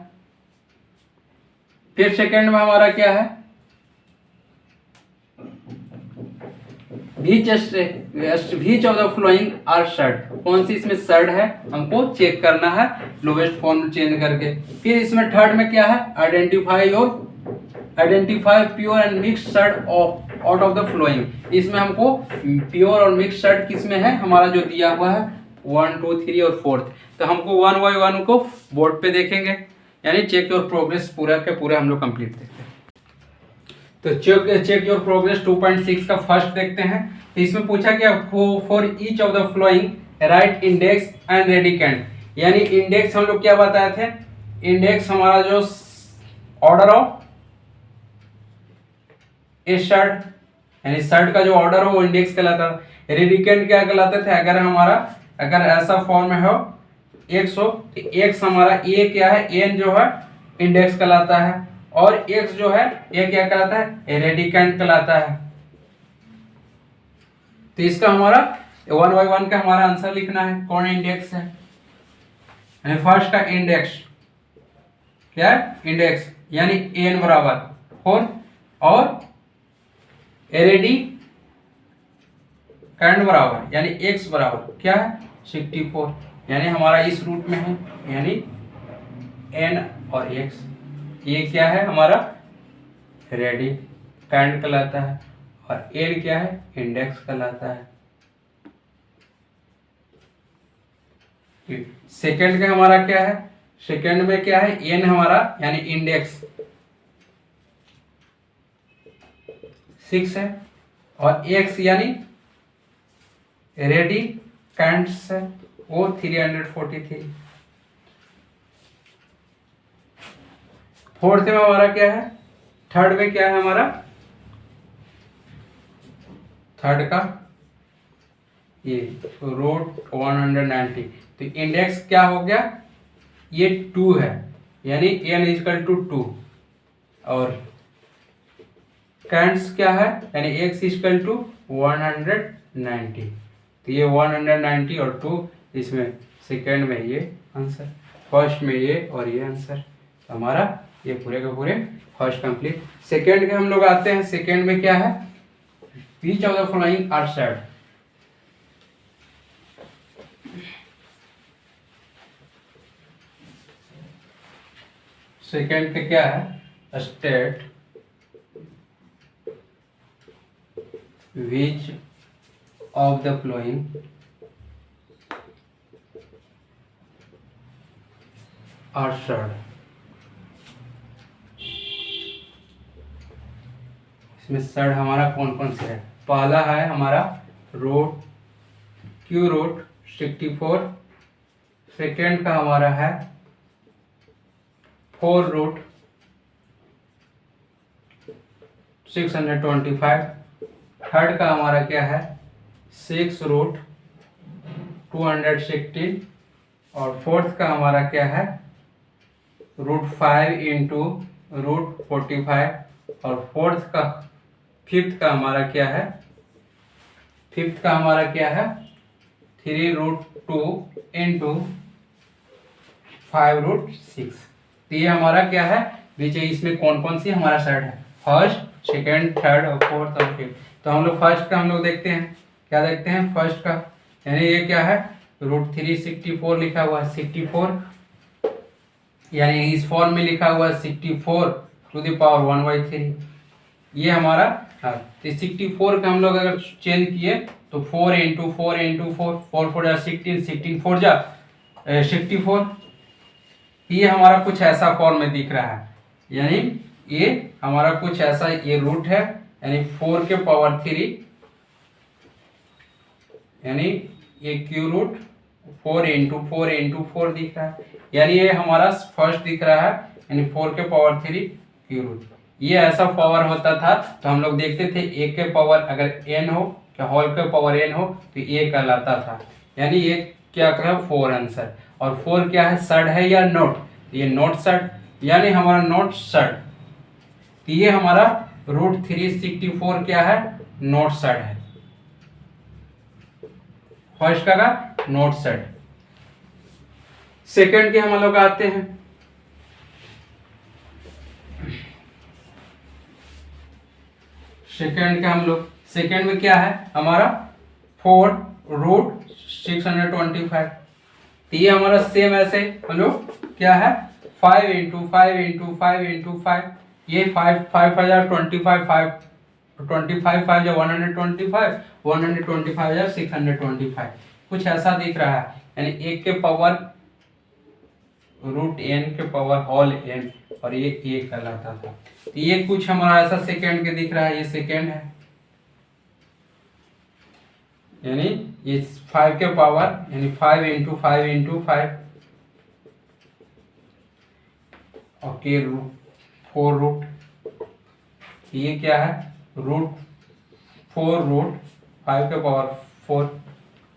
फिर सेकेंड में हमारा क्या है, which of the following are surd, कौन सी इसमें शर्ट है हमको चेक करना है लोवेस्ट फॉर्म चेंज करके। फिर इसमें थर्ड में क्या है, identify pure and mix shirt out of the flowing. इसमें हमको प्योर और मिक्स शर्ट किस में है, हमारा जो दिया हुआ है 1 2 3 और 4th। तो हमको 1 बाई 1 को बोर्ड पे देखेंगे, यानी चेक योर प्रोग्रेस पूरा के पूरा हम लोग कंप्लीट देखते हैं। तो चेक योर प्रोग्रेस 2.6 का फर्स्ट देखते हैं। तो इसमें पूछा गया for each of the flowing right index and radicand, यानी इंडेक्स हम लोग क्या बताए थे, इंडेक्स हमारा जो ऑर्डर ऑफ ए शर्ट, यानी शर्ट का जो ऑर्डर हो वो इंडेक्स कहलाता है। रेडिकेंट क्या कहलाते थे, अगर ऐसा फॉर्म में हो एक्स हो तो एक्स हमारा ए क्या है, एन जो है इंडेक्स कहलाता है, और एक्स जो है ये क्या कहलाता है, रेडिकेंट कहलाता है। तो इसका हमारा 1 बाई 1 का हमारा आंसर लिखना है, कौन इंडेक्स है। फर्स्ट का इंडेक्स क्या है, इंडेक्स यानी एन बराबर 4 और एरेडी कैंड बराबर यानी एक्स बराबर क्या है 64, यानी हमारा इस रूट में है, यानी एन और एक्स, ये क्या है हमारा रेडी कैंड कहलाता है, और एन क्या है इंडेक्स कहलाता है। सेकंड का हमारा क्या है, सेकंड में क्या है एन हमारा यानी इंडेक्स 6 है, और एक्स यानी रेडी कैंट्स है वो 343। फोर्थ में हमारा क्या है, थर्ड में क्या है हमारा, थर्ड का ये रूट 190। तो इंडेक्स क्या हो गया, ये 2 है, यानी n इजकल टू 2, और कैंट्स क्या है यानी x इजकल टू 190। तो ये 190 और 2, इसमें सेकेंड में ये आंसर, फर्स्ट में ये और ये आंसर। तो हमारा ये पूरे के पूरे फर्स्ट कंप्लीट। सेकेंड के हम लोग आते हैं, सेकेंड में क्या है, which of the following are surd. Second का क्या है, state which of the following are surd. इसमें सेड हमारा कौन कौन से है, पहला है हमारा रूट क्यू रूट 64, सेकेंड का हमारा है 4 रूट 625, थर्ड का हमारा क्या है 6 रूट 216, और फोर्थ का हमारा क्या है रूट 5 इंटू रूट 45, और फिफ्थ का हमारा क्या है, फिफ्थ का हमारा क्या है 3 रूट 2 इंटू 5 रूट 6। तो ये हमारा क्या है नीचे, इसमें कौन कौन सी हमारा सेट है, फर्स्ट सेकेंड थर्ड और फोर्थ और फिफ्थ। तो हम लोग फर्स्ट का हम लोग देखते हैं, क्या देखते हैं फर्स्ट का, यानी ये क्या है रूट 364 लिखा हुआ है 64, यानी इस फॉर्म में लिखा हुआ है 64 टू द पावर 1/3। ये हमारा 64 का हम लोग अगर चेंज किए तो 4 इंटू 4 इंटू 4 4 4 16 16 4 जा 64। ये हमारा कुछ ऐसा फॉर्म में दिख रहा है, यानी ये हमारा कुछ ऐसा ये रूट है, यानी 4 के पावर 3, यानी ये क्यू रूट 4 इंटू 4 इंटू 4 दिख रहा है, यानी ये हमारा फर्स्ट दिख रहा है, यानी 4 के पावर 3 क्यू रूट। ये ऐसा पावर होता था, तो हम लोग देखते थे एक के पावर अगर n हो क्या होल के पावर n हो तो ये कहलाता था, यानी ये क्या कहा 4 आंसर। और 4 क्या है सड है या नोट, ये नोट सड, यानी हमारा नोट सड। तो ये हमारा रूट 364 क्या है नोट सड है, फर्स्ट का नोट सड। सेकंड के हम लोग आते हैं, सेकंड का हम लोग, सेकंड में क्या है हमारा 4 रूट 625। तो ये हमारा सेम ऐसे हम लोग क्या है 5 इंटू 5 इंटू 5 इंटू 5, ये 5 5,025 5 25 5 125 125 625। कुछ ऐसा दिख रहा है, यानी एक के पावर रूट एन के पावर होल एन, और ये कहलाता था। तो ये कुछ हमारा ऐसा सेकेंड के दिख रहा है, ये सेकेंड है, यानी ये 5 के पावर, यानी 5 इंटू 5 इंटू 5, ओके, 4 रूट, ये क्या है, रूट 4 रूट 5 के पावर 4,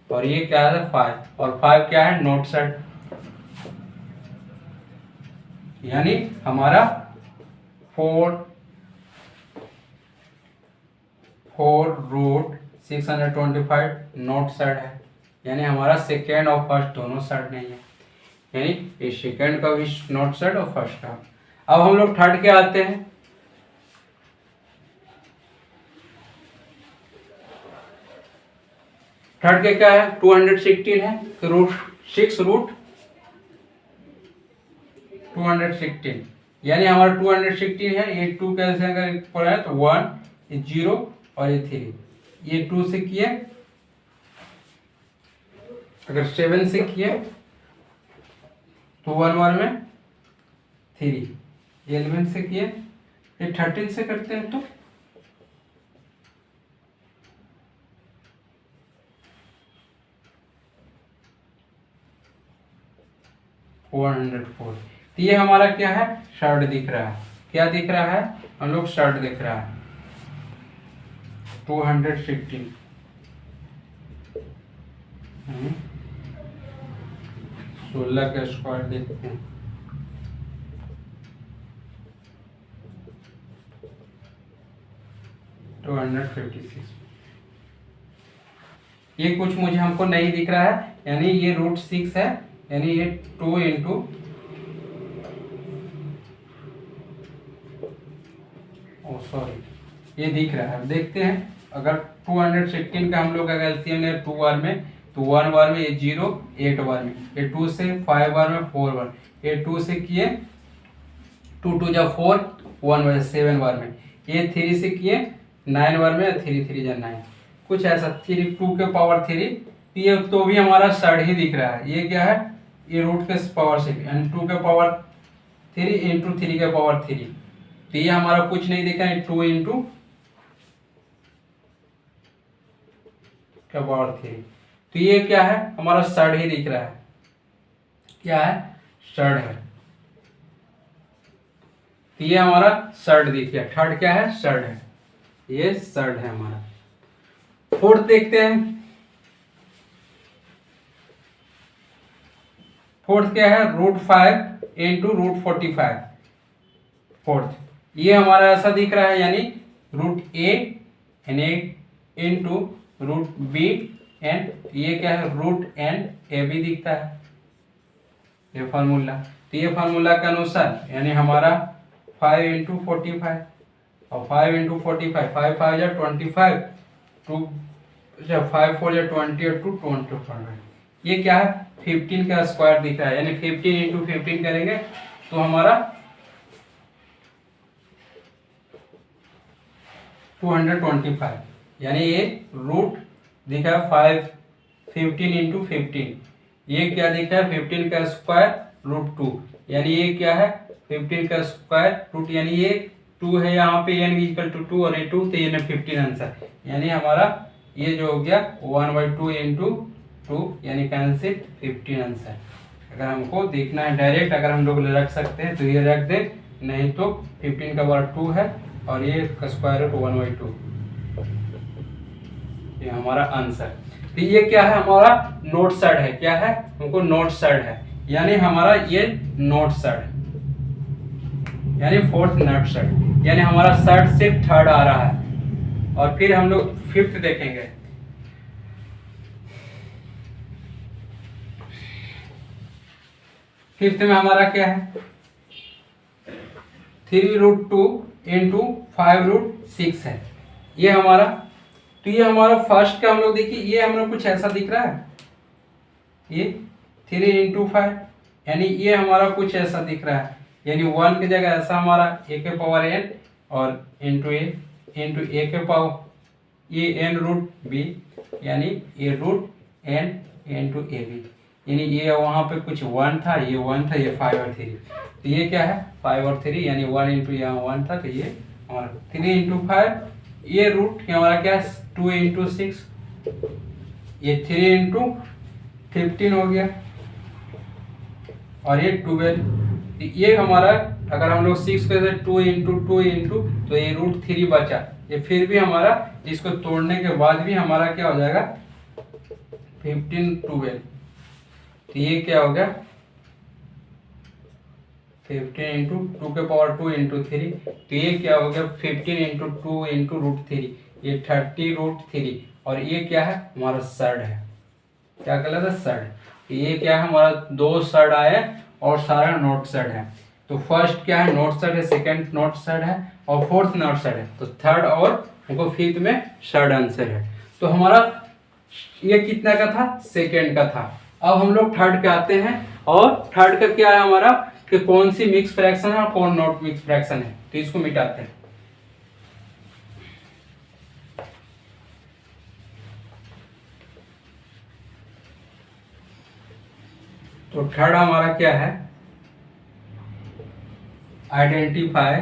और ये क्या है 5, और 5 क्या है नॉट सेट, यानी हमारा 4 रूट 625 नॉट सेट है, यानी हमारा सेकेंड और फर्स्ट दोनों सेट नहीं है, यानी ये सेकेंड का भी नॉट सेट और फर्स्ट का। अब हम लोग थर्ड के आते हैं। थर्ड के क्या है, 216 है, तो रूट 6 रूट 216, यानी हमारा 216 है, ये 2 कैसे अगर पड़ा है तो 1, ये 0 और ये 3, ये 2 से किए, अगर 7 से किए तो 1 1 में 3, 11 से किए, ये 13 से करते हैं तो 404। तो ये हमारा क्या है, शर्ट दिख रहा है, क्या दिख रहा है, हम लोग शर्ट दिख रहा है 216, 16 का स्क्वायर देखते हैं, टू 256। ये कुछ मुझे हमको नहीं दिख रहा है, यानी ये रूट 6 है, यानी ये 2 इंटू सॉरी, ये दिख रहा है। अब देखते हैं, अगर 216 का हम लोग अगर एलसीएम ले 2 बार में, तो 1 बार में ये 0, 8 बार में ये 2 से, 5 बार में 4 बार, ये 2 से किए 2 2 जा 4, 1 बार 7 बार में, ये 3 से किए 9 बार में, 3 3 जा 9, कुछ ऐसा 3 2 के पावर 3, ये तो भी हमारा शर्ट ही दिख रहा है। ये क्या है, ये रूट के पावर से, यानी 2 के पावर 3 इंटू 3 के पावर 3, तो ये हमारा कुछ नहीं दिखा है, 2 इंटू के पावर 3, तो ये क्या है, हमारा शर्ट ही दिख रहा है, क्या है, शर्ट है, तो ये हमारा शर्ट दिख गया। थर्ड क्या है, शर्ट है, ये शर्ट है हमारा। फोर्थ देखते हैं, फोर्थ क्या है, रूट 5 इंटू रूट 45, फोर्थ ये हमारा ऐसा दिख रहा है, यानी root a n into root b n, ये क्या है, रूट एन ए बी दिखता है, ये फार्मूला। तो ये फार्मूला के अनुसार यानी हमारा 5 इंटू 45, और 5 इंटू 45, 5 5 या 25, 2 5 4 या 20 और 2 25, ये क्या है, 15 का स्क्वायर दिख रहा है, यानी 15 इंटू 15 करेंगे तो हमारा 225, यानी ये रूट दिखा है 5 15 इंटू 15, ये क्या दिखा है 15 का स्क्वायर रूट 2, यानी ये क्या है 15 का स्क्वायर रूट, यानी ये 2 है यहाँ पे n इक्वल टू 2 और ये 2, तो ये 15 आंसर, यानी हमारा ये जो हो गया 1/2 इंटू 2, यानी कैंसिल 15 आंसर। अगर हमको देखना है डायरेक्ट, अगर हम लोग रख सकते हैं तो ये रख दे, नहीं तो 15 का पावर 2 है और ये का स्क्वायर रूट 1/2, ये हमारा आंसर। तो ये क्या है, हमारा नोट सेट है, क्या है, हमको नोट सेट है, यानी हमारा ये नोट सेट, यानी फोर्थ नोट सेट, यानी हमारा सेट से थर्ड आ रहा है। और फिर हम लोग फिफ्थ देखेंगे। फिफ्थ में हमारा क्या है, 3√2 इंटू 5√6 है, ये हमारा। तो ये हमारा फर्स्ट का हम लोग देखिए, ये हम लोग कुछ ऐसा दिख रहा है, ये 3 इंटू 5, यानी ये हमारा कुछ ऐसा दिख रहा है, यानी 1 की जगह ऐसा हमारा a के पावर n और इंटू ए के पावर ये n रूट b, यानी ये root n n to a b, यानी ये वहाँ पे कुछ 1 था, ये 1 था, ये 5 और 3, तो ये क्या है 5 और 3, यानी 1 इंटू यहाँ 1 था, तो ये हमारा 3 इंटू 5, ये रूट हमारा क्या है 2 इंटू 6, ये 3 इंटू 15 हो गया, और ये 12, ये हमारा अगर हम लोग 6 करते 2 इंटू 2 इंटू, तो ये √3 बचा, ये फिर भी हमारा इसको तोड़ने के बाद भी हमारा क्या हो जाएगा 15 12, तो ये क्या हो गया 15 इंटू 2 के पावर 2 इंटू 3, तो ये क्या हो गया 15 इंटू 2 इंटू √3, ये 30 √3, और ये क्या है हमारा सर्ड है, क्या कहलाता है सर्ड, ये क्या है हमारा 2 सर्ड आए और सारा नॉट सर्ड है, तो फर्स्ट क्या है नॉट सर्ड है, सेकंड नॉट सर्ड है, और फोर्थ नॉट सर्ड है, तो थर्ड और हमको फिफ्थ में सर्ड आंसर है। तो हमारा ये कितना का था सेकंड का था। अब हम लोग थर्ड पे आते हैं, और थर्ड का क्या है हमारा कि कौन सी मिक्स फ्रैक्शन है और कौन नॉट मिक्स फ्रैक्शन है, तो इसको मिटाते हैं। तो थर्ड हमारा क्या है identify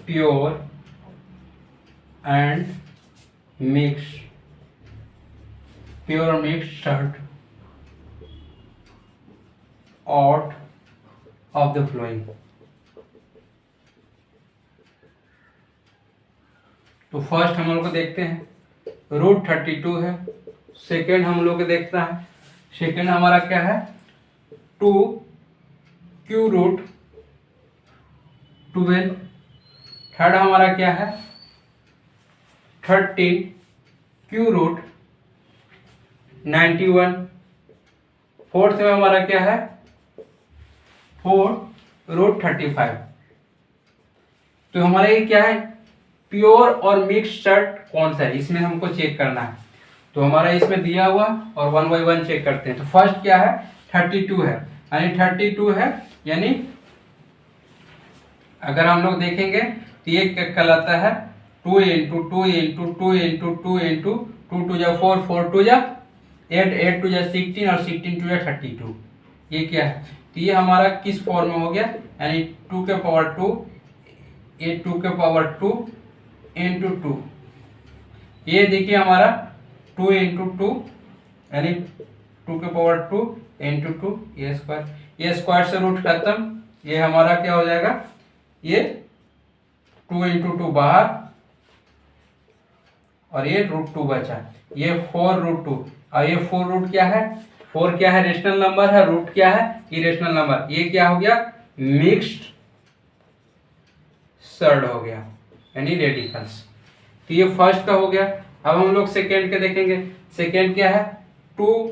pure and mix shirt out of the flowing. तो फर्स्ट हम लोग को देखते हैं √32 है, सेकेंड हम लोग को देखता है, सेकेंड हमारा क्या है 2 क्यू √12, थर्ड हमारा क्या है 13 क्यू √91, फोर्थ में हमारा क्या है 4 √35। तो हमारा ये क्या है प्योर और मिक्स शर्ट कौन सा है, इसमें हमको चेक करना है। तो हमारा इसमें दिया हुआ और 1 बाई 1 चेक करते हैं। तो फर्स्ट क्या है 32 है, यानी 32 है, यानी अगर हम लोग देखेंगे तो ये क्या कहलाता है 2 इंटू 2 इंटू 2 इंटू 2 इंटू 2 टू जा 4 4 टू जा 8 8 टू जा 16 और 16 टू जा 32। ये क्या है तो ये हमारा किस फॉर्म में हो गया, यानी 2 के पावर 2, ये 2 के पावर 2 इंटू 2, ये देखिए हमारा 2 इंटू 2 यानी 2 के पावर 2 इंटू 2, ये स्क्वायर से रूट खत्म, ये हमारा क्या हो जाएगा ये 2 इंटू 2 बाहर और ये √2 बचा, ये 4 √2 और ये 4 रूट क्या है 4 क्या है रेशनल नंबर है, रूट क्या है इरेशनल नंबर, ये क्या हो गया मिक्स्ड सर्ड हो गया यानी रेडिकल्स। तो ये फर्स्ट का हो गया। अब हम लोग सेकेंड के देखेंगे, सेकेंड क्या है 2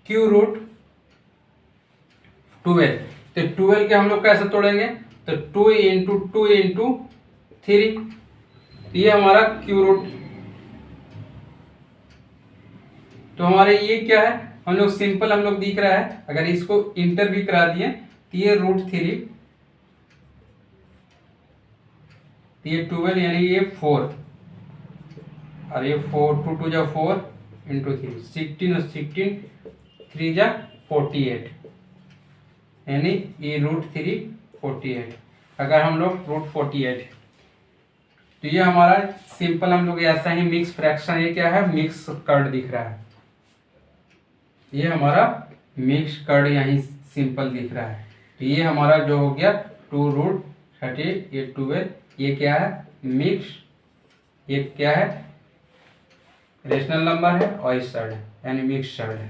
क्यू √12, तो 12 के हम लोग कैसे तोड़ेंगे तो 2 इंटू 2 इंटू 3, ये हमारा क्यू रूट, तो हमारे ये क्या है हम लोग सिंपल हम लोग दिख रहा है, अगर इसको इंटर भी करा दिए तो ये √3, ये 12 यानी ये 4 और ये 4 2 2 जा 4 इंटू 3 16 और 16 3 जा 48 यानी ये √3 48। अगर हम लोग √48 तो ये हमारा सिंपल हम लोग ऐसा ही मिक्स फ्रैक्शन, ये क्या है मिक्स कर्ड दिख रहा है, ये हमारा मिक्स कर्ड यहीं सिंपल दिख रहा है। तो ये हमारा जो हो गया 2√38, ये 12, ये क्या है मिक्स, ये क्या है रेशनल नंबर है और इस सर्ड है यानी मिक्स सर्ड है।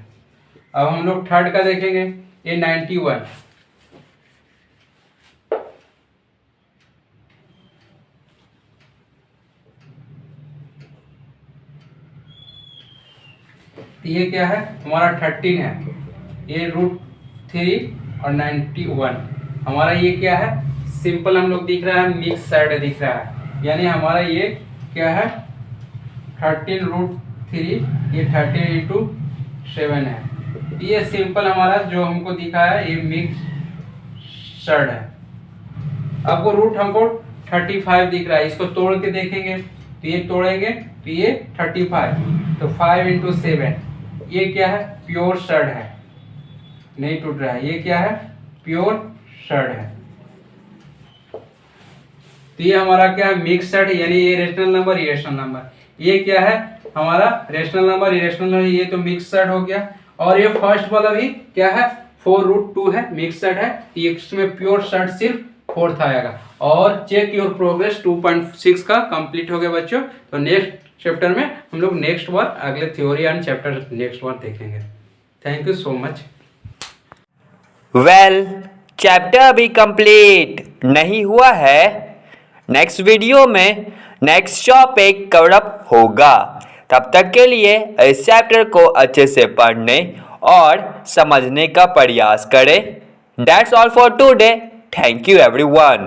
अब हम लोग थर्ड का देखेंगे, ये 91, तो ये क्या है हमारा 13 है, ये √3 और 91, हमारा ये क्या है सिंपल हम लोग दिख रहा है मिक्स साइड दिख रहा है, यानी हमारा ये क्या है 13 √3, ये 13 इंटू 7 है, ये सिंपल हमारा जो हमको दिखा है ये मिक्स सर्ड है। आपको रूट हमको 35 दिख रहा है, इसको तोड़ के देखेंगे तो ये तोड़ेंगे तो ये 35, तो 5 इंटू 7, ये क्या है, प्योर शर्ट है, नहीं टूट रहा है, ये क्या है, प्योर शर्ट है। तो ये हमारा क्या है, मिक्स शर्ट, यानी ये रेशनल नंबर, ये रेशनल नंबर, ये क्या है हमारा रेशनल नंबर, इरेशनल नंबर, ये तो मिक्स शर्ट हो गया। और ये फर्स्ट वाला भी क्या है, 4√2 है, मिक्स शर्ट है, ये इसमें प्योर शर्ट सिर्फ 4th आएगा। और चेक योर प्रोग्रेस 2.6 का कंप्लीट हो गया बच्चों। तो नेक्स्ट चैप्टर में हम लोग नेक्स्ट बार अगले थ्योरी एंड चैप्टर नेक्स्ट बार देखेंगे। Thank you so much. Well, chapter अभी कंप्लीट नहीं हुआ है। नेक्स्ट वीडियो में नेक्स्ट टॉपिक कवर अप होगा। तब तक के लिए इस चैप्टर को अच्छे से पढ़ने और समझने का प्रयास करें। That's all for today. Thank you everyone.